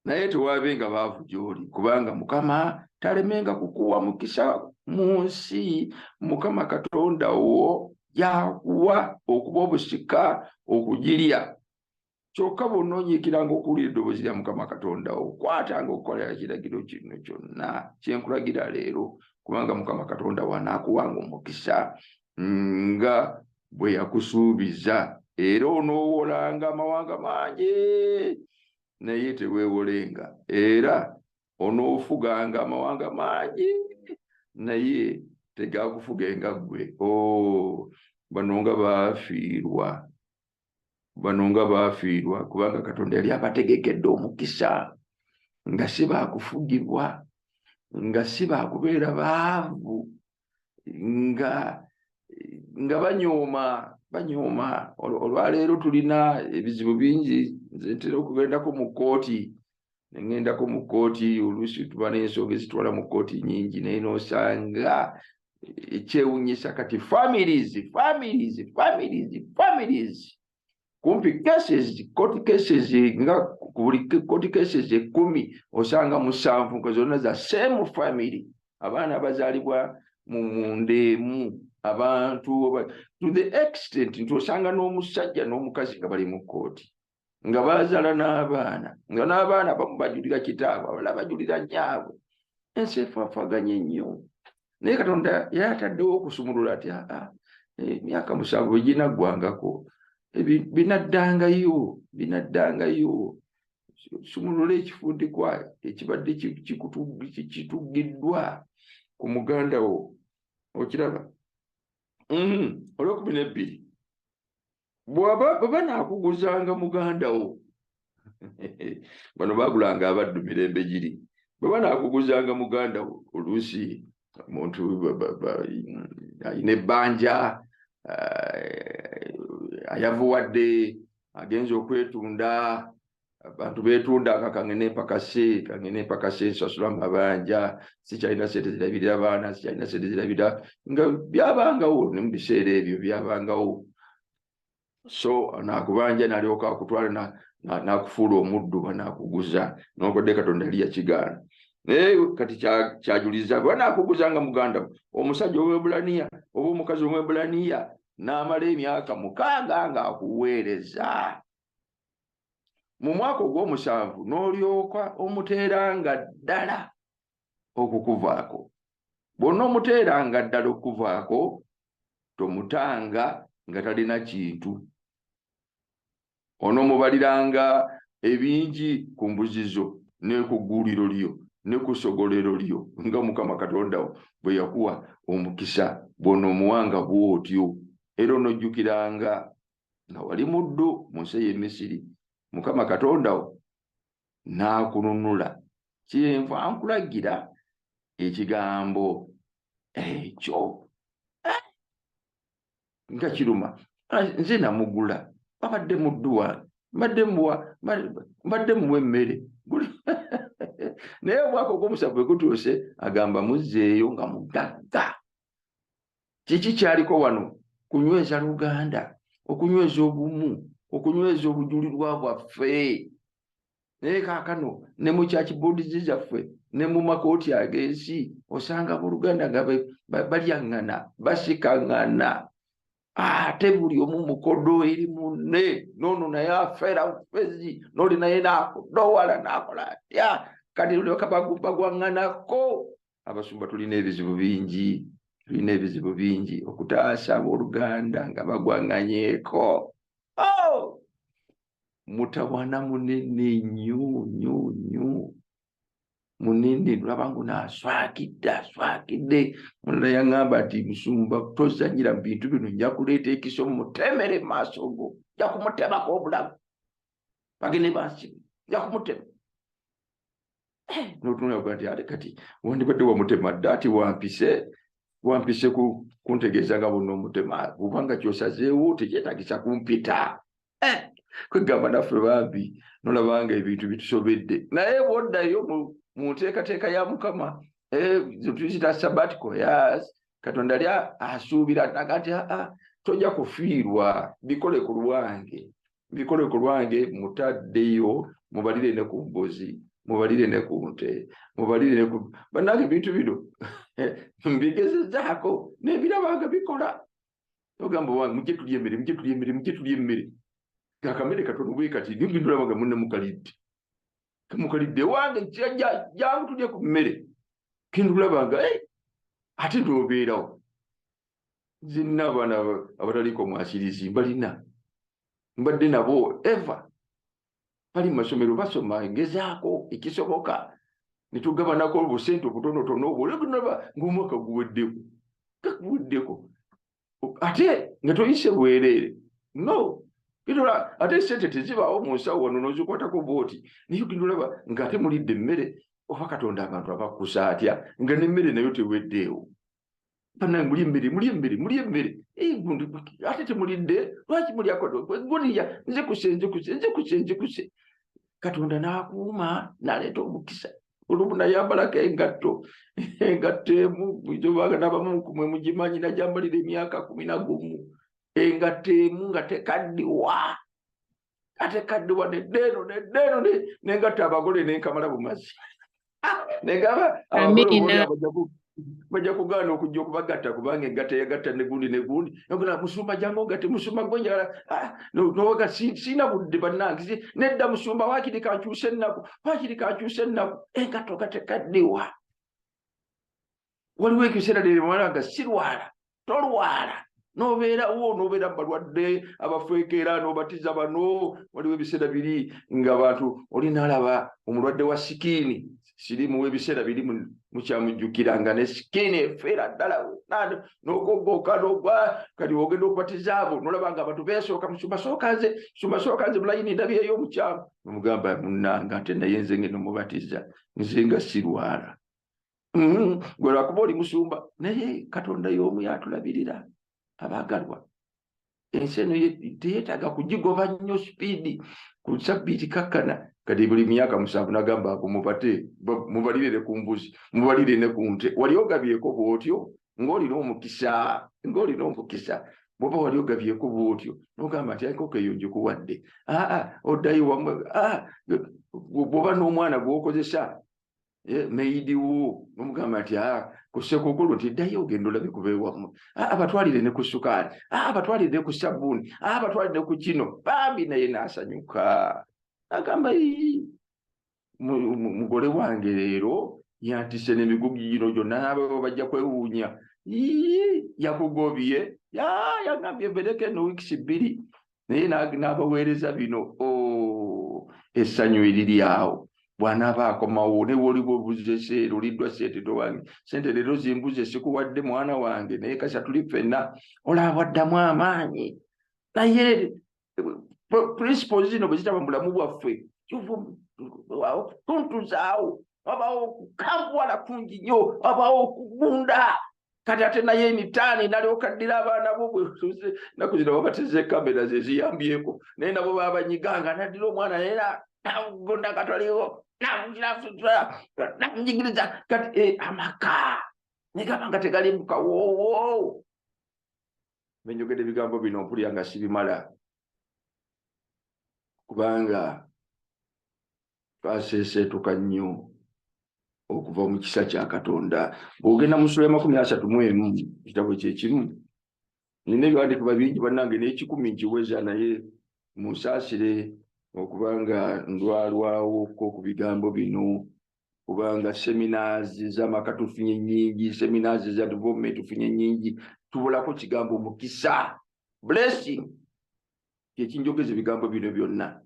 Naye tewabenga baavu gy'oli, kubanga Mukama talemenga kukuwa mukisa mu nsi Mukama Katonda wo yakuwa okuba obusika okugirya. Kyokka bw'onoonyiikiranga okuwulira eddoboozi lya Mukama Katonda wo, kwatanga okukolera kiragiro kino kyonna kyenkulagira leero, kubanga Mukama Katonda wo anaakuwanga omukisa nga bwe yakusuubiza. Era onoowolanga amawanga mangi naye teweewolenga, era onoofuganga amawanga mangi naye tegaakufugenga ggwe. Bano nga baafiirwa kubanga Katonda yali abategekedde omukisa, nga si baakufugibwa, nga si baakubeera baavu, nga banyooma. Olwaleero tulina ebizibu bingi. Nze ntera okugendako mu kkooti, neŋŋendako mu kkooti, oluusi tuba n'ensonga ezitwala mu kkooti nnyingi, naye n'osanga ekyewuunyisa kati families kumpi court cases nga buli court cases 10 osanga 7 nga zonna za same family, abaana bazaalibwa mu ndeemu, abantu to the extent nti osanga n'omusajja n'omukazi nga bali mu kooti nga bazaala n'abaana, nga n'abaana abamu bajulira kitaabwe, abalala bajulira nyaabwe. Ensi efaafaganye nnyo, naye Katonda yataddewo okusumulula ati emyaka 7 eginaggwangako binaddangayo, sumulula ekifundikwa ekibadde kituggiddwa ku muganda wo, okiraba. Olw'okumi bw'aba naakuguzanga muganda wo bano bagulanga abaddu mirembe giri, bw'aba naakuguzanga muganda wo oluusi omuntu alina ebbanja, ayavuwadde agenza okwetunda, abantu betundanga kangene empakase nsasula mabanja, sikyalina sente zirabirira abaana, sikyalina sente zirabirira, nga byabangawo ne mu biseera ebyo byabangawo. So nakubanja n'alyoka akutwala n'akufuula omuddu banaakuguza n'okodde Katonda yali yakigaana. Naye kati kyajuliza banaakuguzanga muganda omusajja ow'Ebulaniya oba omukazi ow'Ebulaniya n'amala emyaka 6 ng'akuweereza, mu mwaka ogw'omusanvu n'olyoka omuteeranga ddala okukuvaako. Bwonna omuteeranga ddala okukuvaako, tomutanga nga talina kintu. Onoomubaliranga ebingi ku mbuzizo ne ku gguuliro lyo ne ku ssogolero lyo nga Mukama Katonda bwe yakuwa omukisa, bw'onoomuwanga bw'otyo. Era onojjukiranga nga wali muddu mu nsi y'e Misiri, Mukama Katonda n'akununula. Kyenva nkulagira ekigambo ekyo nga kiruma. Nze namugula, babadde muddu wange, mbadde muwa emmere. Naye omwaka ogw'omusanvu bwe gutuuse agamba muzzeeyo nga mugagga. Kiki kyaliko wano? Kunyweza Luganda, okunyweza obumu, okunyweza obujulirwa bwaffe. Naye kaakano ne mu church boards zaffe ne mu makooti ag'ensi osanga Buluganda nga balyaŋŋana, basikaŋŋana. Ate buli omu mukodo eri munne, noono naye afeera fezi, n'oli naye n'akudowala n'akola atya, kati olyoka bagwaŋŋanako. Abasumba tulina ebizibu bingi, okutaasa abooluganda nga bagwaŋŋanyeeko. Mutawana munene nnyo, munene, lwabangu aswakidde. Mulala yaŋŋamba ati musumba tozanyira mu bintu bino, nja kuleeta ekiso mutemere mu maaso go, nja kumutemako obulamu, bagende bansi, nja kumutema. N'otunula ati ate kati wandibadde wamutema dda, ati wampise kuntegeeza nga bonna omutema, kubanga kyosazeewo tekyetagisa kumpita. Kwegamba naffe bambi nolabanga ebintu bitusobedde, naye bwoddayo mu nteekateeka ya Mukama tuyita sabbatical years, Katonda ali asuubira naga nti tojja kufiirwa, bikole ku lwange, mutaddeyo, mubalire ne ku mbuzi, mubalire ne ku nte, mubalire ne ku bannange. Ebintu bino mbigezezaako n'ebirabanga bikola. Ogamba wange mujje tulye emmere. Kakamere katono bwe kati ndulabaga munne mukalidde wange jangu tulye ku mmere. Kindulabanga ate ndoobeerawo. Nze nina abaana abataliko mwasirizi mbalina, mbadde nabo eva bali mu masomero basoma, ngezaako ekisoboka ne tugabanako obusente obutonotono obwo. Olaba ng'omwaka guweddeko ate nga toyise bwereere. No, ate sente tezibaawo mu nsawo wano n'ozikwatako bw'oti, naye ogindulaba ng'ate mulidde emmere. Oba Katonda abantu abakusa atya nga n'emmere nayo teweddeewo. Bannange mulye emmere. Ate temulidde, lwaki mulyako guniya? Nze kuse. Katonda n'akuuma n'aleeta omukisa. Olumu nayambalako engatto emu, bw'izobanga n'abamu mwe mugimanyi, najambalira emyaka 11. Engatto emu nga tekaddiwa. ate kaddiwa neddeeno nengatta abagole nenkamala bumazi negaba abagole obuli bajja kugaana okujja okubagatta kubanga engatta yagatta negundi nogula musumba jangu ngate musumba gwenjala noga sina budde bannange nedda musumba wakiri kankyuse ennaku engatta ogatekaddiwa waliwo ekiseera lyemalanga sirwala tolwala nobeera balwadde abafekeera nobatiza bano waliwo ebiseera biri nga abantu olinalaba omulwadde wa sikiini sirimu ebiseera biri mukyamujjukiranga ne sikiini efeera ddala nogogoka nogwa kati ogenda okubatiza abo nolabanga abantu besooka musumba sookanze bulayini ndabyeyo omukyamu nomugamba munanga ate naye nze ngeno mubatiza nze nga sirwala gwe lwakuba oli musumba naye Katonda y'omu yatulabirira abagalwa ensi eno teyeetaaga kugigoba nnyo sipiidi ku sabbiiti kakkana kati buli myaka 7 nagamba ako mubalire ku mbuzi mubalire ne ku nte wali ogabyeko bwotyo ng'olina omukisa bwoba wali ogabyeko bwotyo nogamba nti enkoko eyo ngikuwadde oddayo bwoba n'omwana gwokozesa meidiwo nomugamba nti kusekukulu nti ddayo ogenda olabe kubeewamu abatwalire ne ku sukaali abatwalire ne ku sabbuuni abatwalire ne ku kino bambi naye n'asanyuka agamba mugole wange leero yantise n'emigugi gino gyonna n'abeewo bajja kwewuunya yakugobye yagambye mbereke no wiikisi 2 naye n'abaweereza bino essanyu eriri awo bw'anaaba akomawo ne woliwo obuzese luliddwa sente towange sente leero zimbuze sikuwadde mwana wange naye kasa tuli ffenna olabwaddamu amaanyi naye principles zino bwe zitaba mu bulamu bwaffe tuntuzaawo wabaawo okukambuwala kungi nnyo wabaawo okugunda kati ate naye nitaani nalyokaddira abaana bo naku zino babateze kamera zeziyambyeko naye nabo babanyiganga naddira omwana naye nagunda katwaliwo namujigiriza kati amaka negabanga tegali mukawoowo benjogedde ebigambo bino mpulira nga sibimala kubanga twaseeseetuka nnyo okuva mu kisa kya Katonda. Bw'ogenda mu Sura 31 kitabo kyekimu nina ebiwandiiko bingi bannange n'ekikumi nkiweza naye munsaasire okubanga ndwalwawo ku bigambo bino kubanga seminars z'amaka tufunye nnyingi seminars za development tufunye nnyingi tubulako kigambo mukisa blessing kyekinjogeza ebigambo bino byonna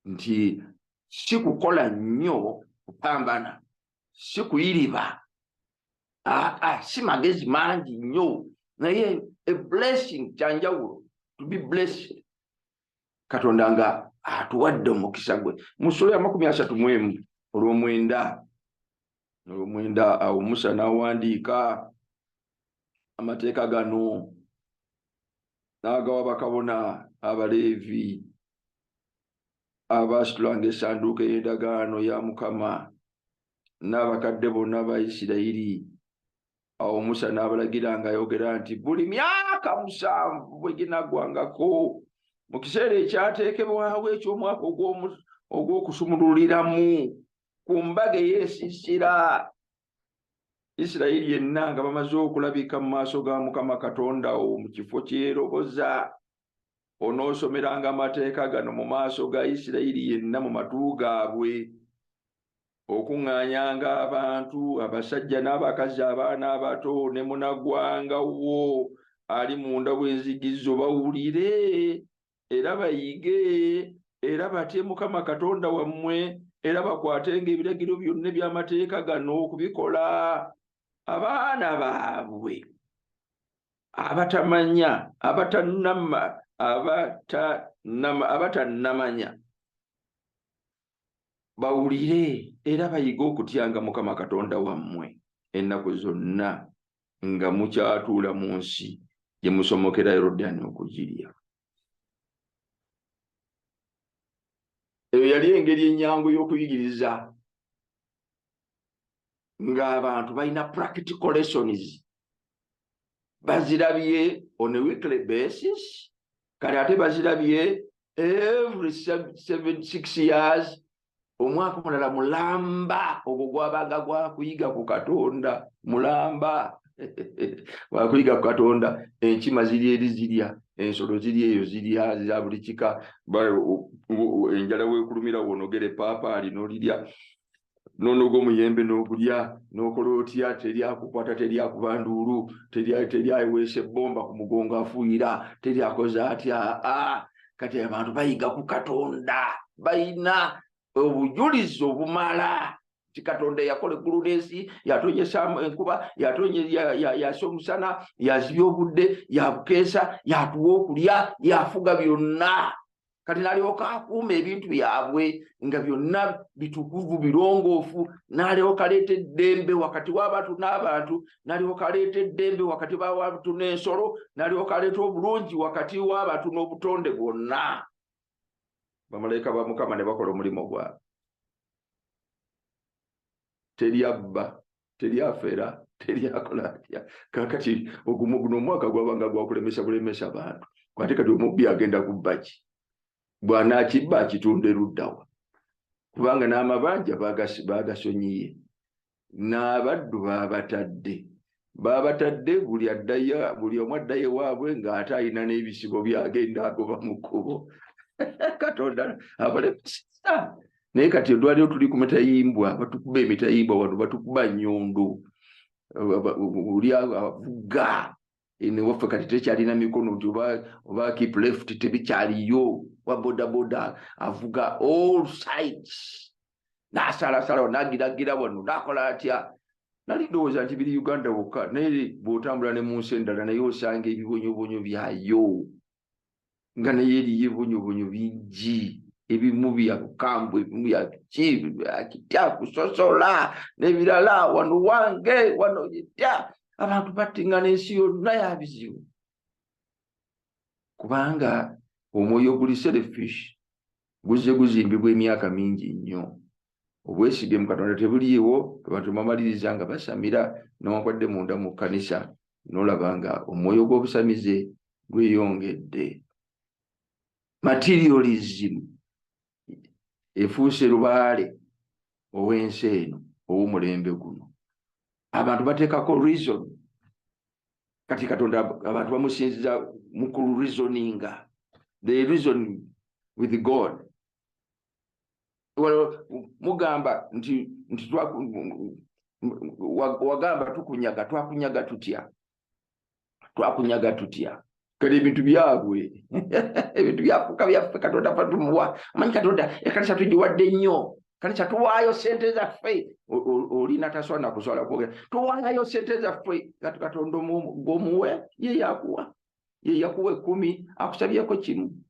nti si kukola nnyo kupambana si kuyiriba si magezi mangi nnyo naye a blessing kyanjawulo to be blessed Katonda nga atuwadde omukisa gwe mu Sura ya 31 olw'omwenda awo Musa n'awandiika amateeka gano n'agawa bakabona Abaleevi abaasitulanga essanduuko ey'endagaano ya Mukama n'abakadde bonna ba Isirayiri. Awo Musa n'abalagira ng'ayogera nti buli myaka 7 bwe ginaggwangako mu kiseera ekyateekebwawo eky'omwaka ogw'okusumululiramu ku mbaga ey'ensiisira Isirayiri yenna nga bamaze okulabika mu maaso ga Mukama Katonda wo mu kifo kyeroboza onoosomeranga amateeka gano mu maaso ga Isirayiri yenna mu matu gaabwe okuŋŋaanyanga abantu abasajja n'abakazi abaana abato ne munaggwanga wo ali munda w'enzigi bawulire era bayige era batye Mukama Katonda wammwe era bakwatenga ebiragiro byonna by'amateeka gano okubikola. Abaana baabwe abatannamanya bawulire era bayige okutyanga Mukama Katonda wammwe ennaku zonna nga mukyatuula mu nsi gye musomokera Yoludaani okugirya. Eyo yali engeri ennyangu y'okuyigiriza ng'abantu balina practical lessons bazirabye on a weekly basis kale ate bazirabye every 6 years omwaka mulala mulamba ogwo gwabanga gwakuyiga ku Katonda mulamba gwakuyiga ku Katonda. Enkima ziri eri zirya, ensolo ziri eyo zirya za buli kika, enjala wekulumira wonogere paapaali n'olirya, nonogo muyembe n'ogulya, n'okola otya, teryakukwata, teryakubanduulu, teryaweesa ebbomba ku mugongo afuuyira, teryakoze atya. Kati abantu bayiga ku Katonda, bayina obujulizi obumala ti Katonda yakola eggulu n'ensi, yatonyesa enkuba, yasa omusana, yazibya obudde, yabukeesa, yatuwa okulya, yafuga byonna. Kati n'alyoka akuuma ebintu byabwe nga byonna bitukuvu birongoofu, n'alyoka aleeta eddembe wakati w'abantu n'abantu, n'alyoka aleeta eddembe wakati w'abantu n'ensolo, n'alyoka aleeta obulungi wakati w'abantu n'obutonde bwonna. Bamalayika ba Mukama ne bakola omulimu gwabwe. Teryabba, teryafera, teryakola atya. Kakati guno omwaka gwabanga gwakulemesa bulemesa abantu. Kwate kati omubbi agenda kubba ki? Bw'anaakibba akitunda eruddawa. Kubanga n'amabanja bagasonyiye, n'abaddu babatadde buli omu addayo waabwe ng'ate alina n'ebisibo byagenda agoba mu kkubo. Katonda abalemesa. Naye kati odwaliyo tuli ku mitayimbwa, batukuba emitayimbwa wano, batukuba nnyondo, oli avuga waffe kati tekyalina mikono nti oba keep left tebikyaliyo, wa bodaboda avuga all sides, n'asaalasala n'agiragira wano, n'akola atya. Nali ndowooza nti biri Uganda wokka, naye bw'otambula ne mu nsi endala naye osanga ebibonyobonyo byayo nga naye eriyo ebibonyobonyo bingi, ebimu bya bukambwe, ebimu bya kusosola n'ebirala. Wano wange wano yitya abantu battingana ensi yonna yabizibu, kubanga omwoyo guli selfish, guzze guzimbibwa emyaka mingi nnyo. Obwesige mu Katonda tebuliiwo, abantu bamaliriza nga basamira newankwadde munda mu kkanisa n'olaba nga omwoyo gw'obusamize gweyongedde. Materialism efuuse lubaale ow'ensi eno ow'omulembe guno. Abantu bateekako reason. Kati Katonda abantu bamusinziza mu ku reasoninga. They reason with God. Mugamba nti wagamba tukunyaga, twakunyaga tutya? Twakunyaga tutya? Kale ebintu byabwe ebintu byafuuka byaffe Katonda fatumuwa. Amanyi Katonda ekkanisa tugiwadde nnyo, kanisa tuwaayo sente zaffe. Olina taswana kuswala kwogera tuwaayo sente zaffe. Katonda gwomuwe ye yakuwa, ye yakuwa 10 akusabyeko kimu,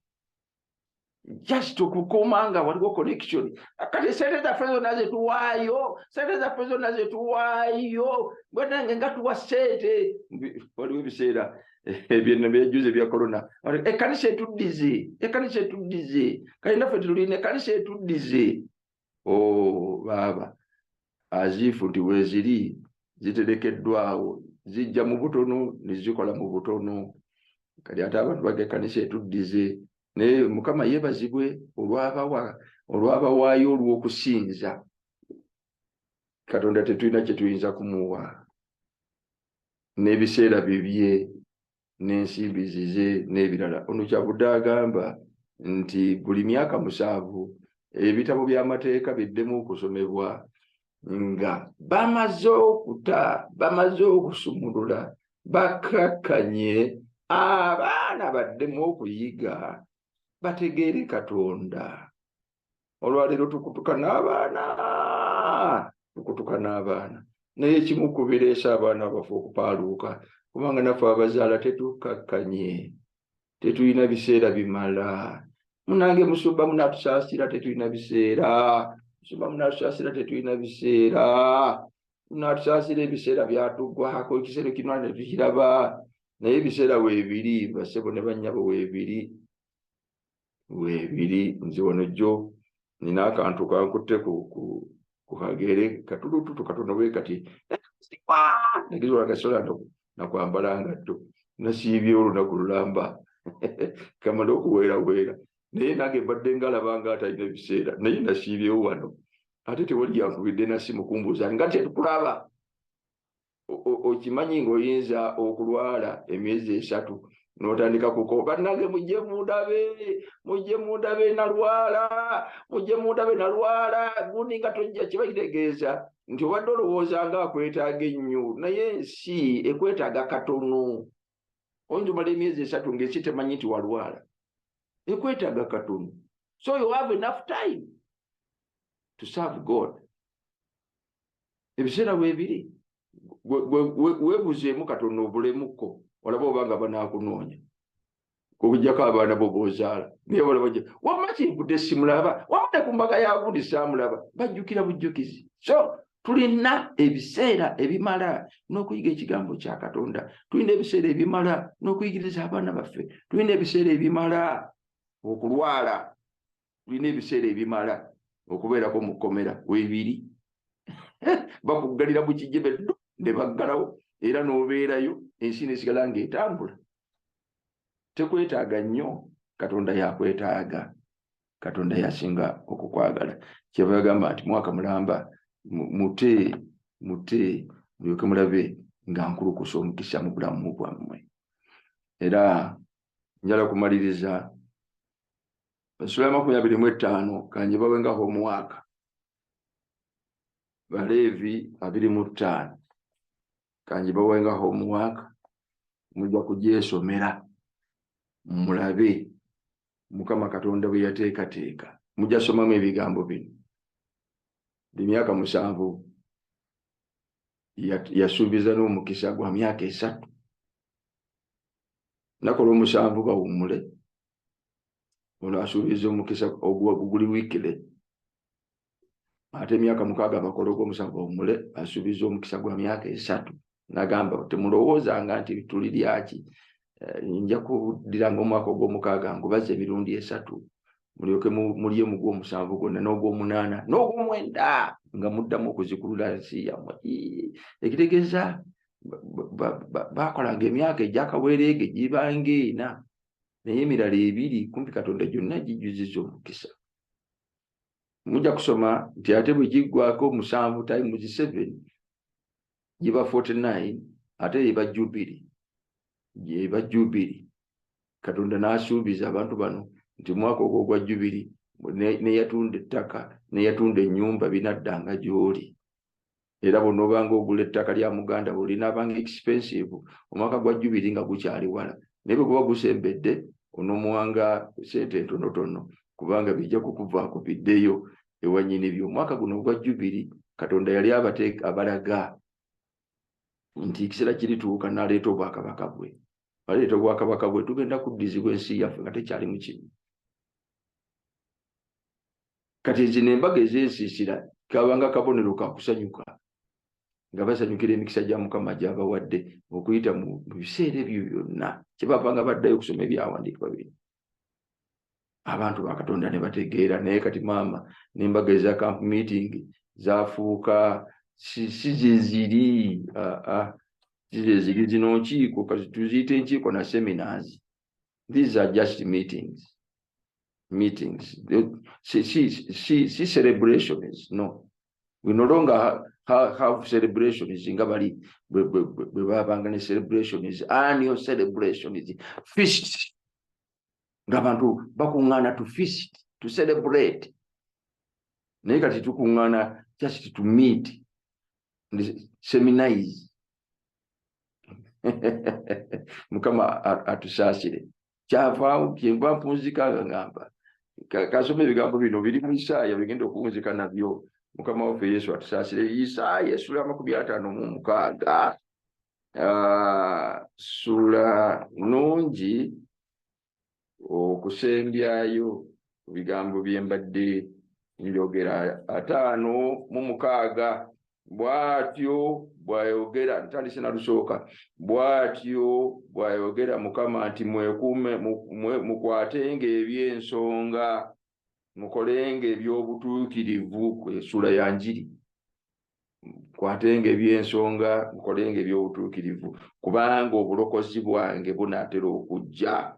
just okukuuma nga waliwo connection. Kati sente zaffe zonna zetuwaayo, sente zaffe zonna zetuwaayo, gwenange nga tuwa sente. Waliwo ebiseera ebyejuze bya corona, ekkanisa etuddize, ekkanisa etuddize, kale naffe tulina ekkanisa etuddize. Baaba azifu nti weeziri ziterekeddwawo, zijja mu butono nezikola mu butono. Kali ate abantu baga ekkanisa etuddize. Naye Mukama yeebazibwe olw'abawaayo olw'okusinza. Katonda tetulina kye tuyinza kumuwa, n'ebiseera bibye n'ensimbi zize n'ebirala. Ono Kyavudde agamba nti buli myaka 7 ebitabo by'amateeka biddemu okusomebwa, nga bamaze okusumulula, bakakkanye abaana baddemu okuyiga bategeere Katonda. Olwaleero tukutuka n'abaana, naye kimu ku bireesa abaana baffe okupaaluuka, kubanga naffe abazaala tetukakkanye, tetulina biseera bimala. Munange Musumba munatusaasira, tetulina biseera. Musumba munatusaasira, tetulina biseera. Munatusaasira ebiseera byatugwako, ekiseera kino netukiraba, naye ebiseera weebiri, bassebo ne bannyabo weebiri. Nze wano jjo nina akantu kankutte ku kagere katulututu Katonda bwe kati negizwa gasola nakwambala ngatto nasiibye olunaku lulamba kamala okuweera naye nange mbadde ngalaba nga atalina ebiseera naye nasiibyewo wano ate tewali yankubidde nasimu kumbuuza nga tetukulaba. Okimanyi ng'oyinza okulwala emyezi 3 n'otandika kuko bannange mujje mundabe nalwala gundi nga tojja kiba kitegeeza nti obadde olowooza nga akwetaaga ennyo naye ensi ekwetaaga katono. Oyinza omala emyezi 3 ng'ensi temanyi nti walwala, ekwetaaga katono. So you have enough time to serve God. Ebiseera weebiri weebuzeemu katono obulemuko olaba obanga banaakunoonya okujjako abaana bo b'ozaala naye balaba wamma kinvudde simulaba wamudde ku mbaga yagundi saamulaba bajjukira bujjukizi. So tulina ebiseera ebimala n'okuyiga ekigambo kya Katonda, tulina ebiseera ebimala n'okuyigiriza abaana baffe, tulina ebiseera ebimala okulwala, tulina ebiseera ebimala okubeerako mu kkomera weebiri bakuggalira mu kijebe ne baggalawo era n'obeerayo ensi nesigala ng'etambula. Tekwetaaga nnyo, Katonda yakwetaaga, Katonda yasinga okukwagala. Kyeva yagamba nti mwaka mulamba mute mulyoke mulabe nga nkulukusa omukisa mu bulamu bwammwe. Era njala kumaliriza Sura ya 25 kanje bawengaho omwaka Baleevi 25 kanje bawengaho omwaka mujja kugyesomera mulabe Mukama Katonda bwe yateekateeka. Mujja somamu ebigambo bino. Emyaka 7 yasuubiza n'omukisa gwa myaka 3. Nakola 7 bawummule. Ono asuubiza omukisa oguli wiikire. Ate emyaka 6 bakola ogw'omusanvu bawummule asuubiza omukisa gwa myaka 3. Nagamba temulowoozanga nti tuli lyaki. Nja kudiranga omwaka ogw'omukaaga ngubaze emirundi 3 mulyoke mulye mu gw'omusanvu gwonna n'ogw'omunaana n'ogw'omwenda nga muddamu okuzikulula ensi yammwe. Ekitegeeza bakolanga emyaka egyakaweereege gibanga 4 naye emirala 2 kumpi Katonda gyonna gijjuzizza omukisa. Mujja kusoma nti ate bwe giggwako 7 times 7 giba 49 ate yeba jubiri. Katonda n'asuubiza abantu bano nti mwaka ogwo gwa jubiri neyatunda ettaka neyatunda ennyumba binaddanga gy'oli. Era bw'onoobanga ogula ettaka lya muganda bwe linaabanga expensive omwaka gwa jubiri nga gukyali wala naye bwe guba gusembedde onoomuwanga sente entonotono kubanga bijja kukuvaako biddeyo ewanyini byo. Omwaka guno gwa jubiri Katonda yali abalaga nti ekiseera kirituuka n'aleeta obwakabaka bwe. Aleeta obwakabaka bwe tugenda kuddizibwa ensi yaffe nga tekyali mu kimu. Kati zino embaga ez'ensiisira kabanga kabonero ka kusanyuka nga basanyukira emikisa gya Mukama gy'abawadde okuyita mu biseera ebyo byonna kyebavanga baddayo okusoma ebyawandiikibwa bino. Abantu ba Katonda ne bategeera naye kati maama n'embaga eza camp meeting zaafuuka si zeziri zino nkiiko kati tuziyita enkiiko na seminars. These are just meetings. See celebrations. No, we no longer have celebrations. Nga bali bwebabanga ne celebrations, annual celebrations, feast. Nga bantu bakuŋŋaana to feast, to celebrate. Naye kati tukuŋŋaana just to meet, seminars. Mukama atusaasire. Kyavaawo kyenva mpunzika ngamba kasome ebigambo bino biri mu Isaaya bigenda okuwunzika nabyo. Mukama waffe Yesu atusaasire. Isaaya sura 56 sura nungi okusembyayo bigambo byembadde njogera. 5:6 bw'atyo bw'ayogera, ntandise na lusooka. Bw'atyo bw'ayogera Mukama nti mwekuume mukwatenga eby'ensonga mukolenga eby'obutuukirivu. Essula ya Njiri. Kwatenga eby'ensonga mukolenga eby'obutuukirivu kubanga obulokozi bwange bunaatera okujja.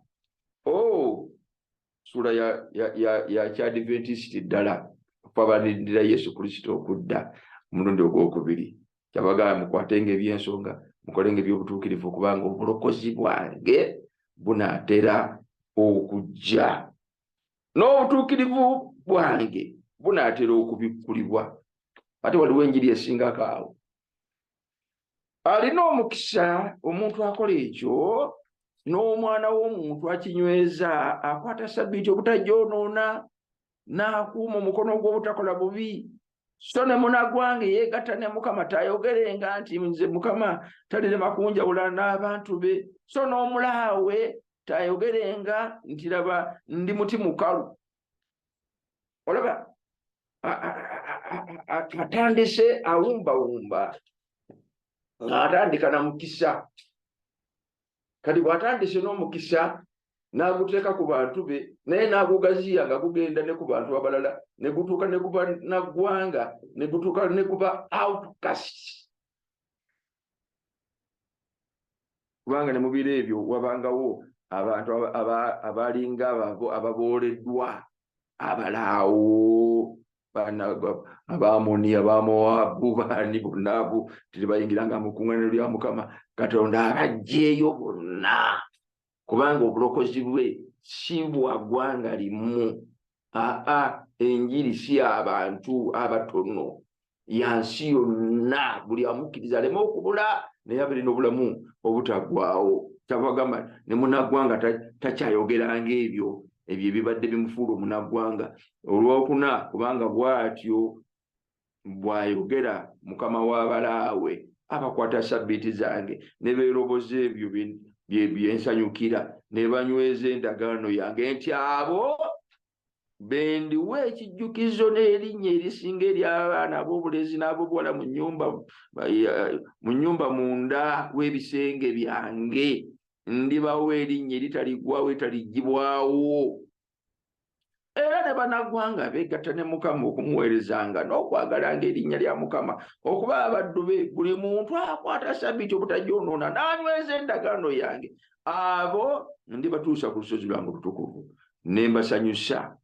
sura ya Kyadventist ddala kwabalindira Yesu Kristo okudda omulundi ogwokubiri. Kyabagamba mukwatenga ebyensonga, mukolenga ebyobutuukirivu, kubanga obulokozi bwange bunaatera okujja n'obutuukirivu bwange bunaatera okubikkulibwa. Ate waliwo enjiri esingako awo. Alina omukisa omuntu akola ekyo, n'omwana w'omuntu akinyweza, akwata Ssabbiiti obutajoonoona, n'akuuma omukono gw'obutakola bubi. So ne munnagwange yeegatta ne Mukama tayogerenga nti nze Mukama talirema kunjawula n'abantu be. So n'omulaawe tayogerenga nti laba ndi muti mukalu. Olaba atandise awumbawumba, atandika na mukisa. Kati bw'atandise n'omukisa n'aguteeka ku bantu be, naye n'agugaziya nga gugenda ne ku bantu abalala, ne gutuuka ne kuba naggwanga, ne gutuuka ne kuba outcast. Kubanga ne mu biro ebyo wabangawo abantu abalinga ababooleddwa, abalaawo, Abamoni, Abamowabu, bani bonna abo tebayingiranga mu kuŋŋaaniro lya Mukama Katonda abajjeeyo bonna, kubanga obulokozi bwe si bwa ggwanga limu. Enjiri si abantu abatono, yansi yonna, buli amukkiriza aleme okubula naye abeere n'obulamu obutaggwaawo. Kyabagamba ne munnaggwanga takyayogeranga ebyo ebibadde bimufuula omunnaggwanga. Olwokuna, kubanga bw'atyo bw'ayogera Mukama w'abalaawe, abakwata Ssabbiiti zange ne beeroboza ebyo byensanyukira, ne banyweza endagaano yange, nti abo bendiwa ekijjukizo n'erinnya erisinga ery'abaana ab'obulezi n'ab'obuwala mu nnyumba munda w'ebisenge byange. Ndibawo erinnya eritaligwawo eritaligibwawo. Era ne bannaggwanga beegatta ne Mukama okumuweerezanga n'okwagalanga erinnya lya Mukama, okuba abaddu be. Buli muntu akwata Ssabbiiti obutajoonoona n'anyweza endagaano yange, abo ndibatuusa ku lusozi lwange olutukuvu, ne mbasanyusa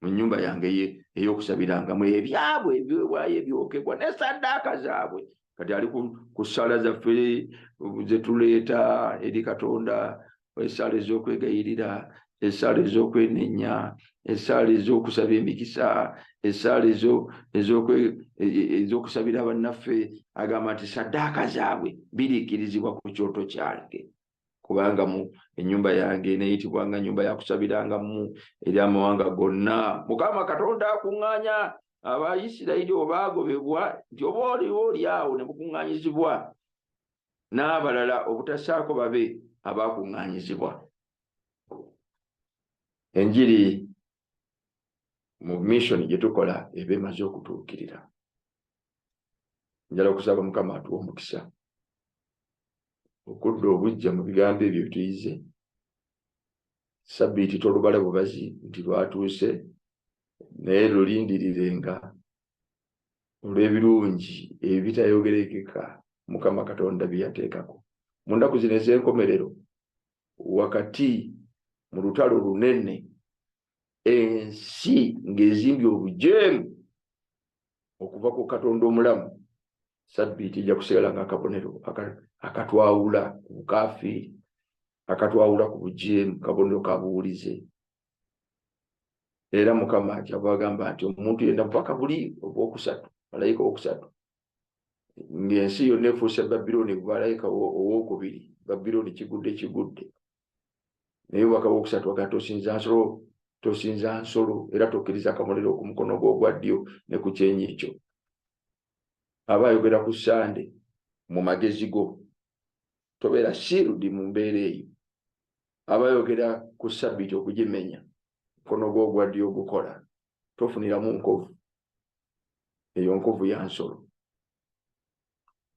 mu nnyumba yange ey'okusabirangamu ebyabwe ebyewaayo ebyokebwa ne ssaddaaka zaabwe. Kati ali ku ssala zaffe ze tuleeta eri Katonda, essaala ez'okwegayirira, essaala ez'okwenenya, essaala ez'okusaba emikisa, essaala ez'okusabira bannaffe. Agamba nti ssaddaaka zaabwe biriikirizibwa ku kyoto kyange, kubanga mu ennyumba yange neeyitibwanga nnyumba ya kusabirangamu eri amawanga gonna. Mukama Katonda akuŋŋaanya Abayisirayiri obaagobebwa nti oba oliwo oli awo ne mukuŋŋaanyizibwa, n'abalala obutasaako babe abaakuŋŋaanyizibwa. Enjiri mu mission gye tukola eba emaze okutuukirira. Njala okusaba Mukama atuwa omukisa okudda obujja mu bigambo ebyo tuyize. Ssabbiiti tolubala bubazi nti lwatuuse, naye lulindirirenga olw'ebirungi ebitayogerekeka Mukama Katonda bye yateekako. Mu nnaku zino ez'enkomerero, wakati mu lutalo lunene, ensi ng'ezimbye obujeemu okuva ku Katonda omulamu, Ssabbiiti ejja kusigala ng'akabonero akatwawula ku bukaafiiri, akatwawula ku bujeemu, kabonero ka buwulize. Era Mukama kyabagamba nti omuntu yenna paka buli obwokusatu, malayika owokusatu, ng'ensi yonna efuuse Babilooni malayika owokubiri, Babilooni kigudde. Naye obubaka bwokusatu aga tosinza nsolo, era tokkiriza akabonero ku mukono gwo ogwa ddyo ne ku kyenyi ekyo. Aba ayogera ku Sande mu magezi go, tobeera sirudi mu mbeera eyo. Aba ayogera ku Ssabbiiti okugimenya, mukono gwo ogwa ddyo ogukola, tofuniramu nkovu. Eyo nkovu ya nsolo.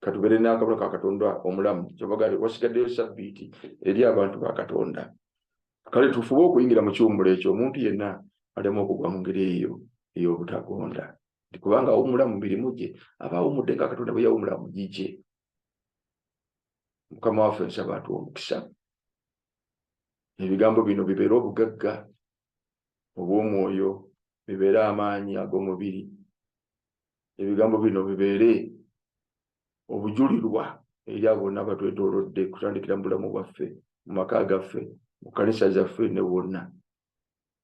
Katubeere n'akabonero ka Katonda omulamu, kyobaga wasigaddeyo Ssabbiiti eri abantu ba Katonda. Kale tufube okuyingira mu kiwummulo ekyo, omuntu yenna aleme okugwa mu ngeri eyo ey'obutagonda. Kubanga awummula mu mirimu gye, aba awummudde nga Katonda bwe yawummula mu gigye. Mukama waffe nsaba atuwa omukisa. Ebigambo bino bibeere obugagga obw'omwoyo bibeere amaanyi ag'omubiri. Ebigambo bino bibeere obujulirwa eri abo bonna batwetoolodde kutandikira mu bulamu bwaffe, mu maka gaffe, mu kkanisa zaffe ne wonna.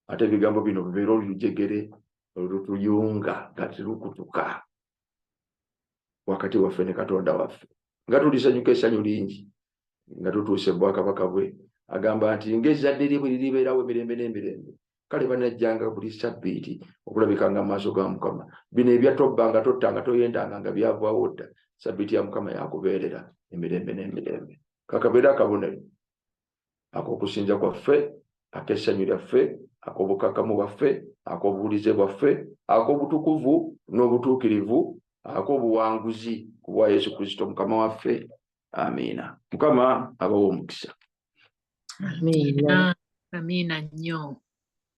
Ate ebigambo bino bibeere olujegere olutuyunga nga tirukutuka wakati waffe ne Katonda waffe, nga tulisanyuka essanyu lingi nga tutuuse bwakabaka bwe. Agamba nti ng'ezzadde lye bwe liribeerawo emirembe n'emirembe, kale banajjanga buli Ssabbiiti okulabikanga mu maaso ga Mukama. Bino ebyatobbanga tottanga toyendanga nga byavaawo dda, Ssabbiiti ya Mukama yakubeerera emirembe n'emirembe. Kakabeere akabonero ak'okusinza kwaffe, ak'essanyu lyaffe, ak'obukkakkamu bwaffe, ak'obubulize bwaffe, ak'obutukuvu n'obutuukirivu, ak'obuwanguzi ku bwa Yesu Kristo Mukama waffe. Amiina. Mukama abawa omukisa. Amiina. Amiina nnyo.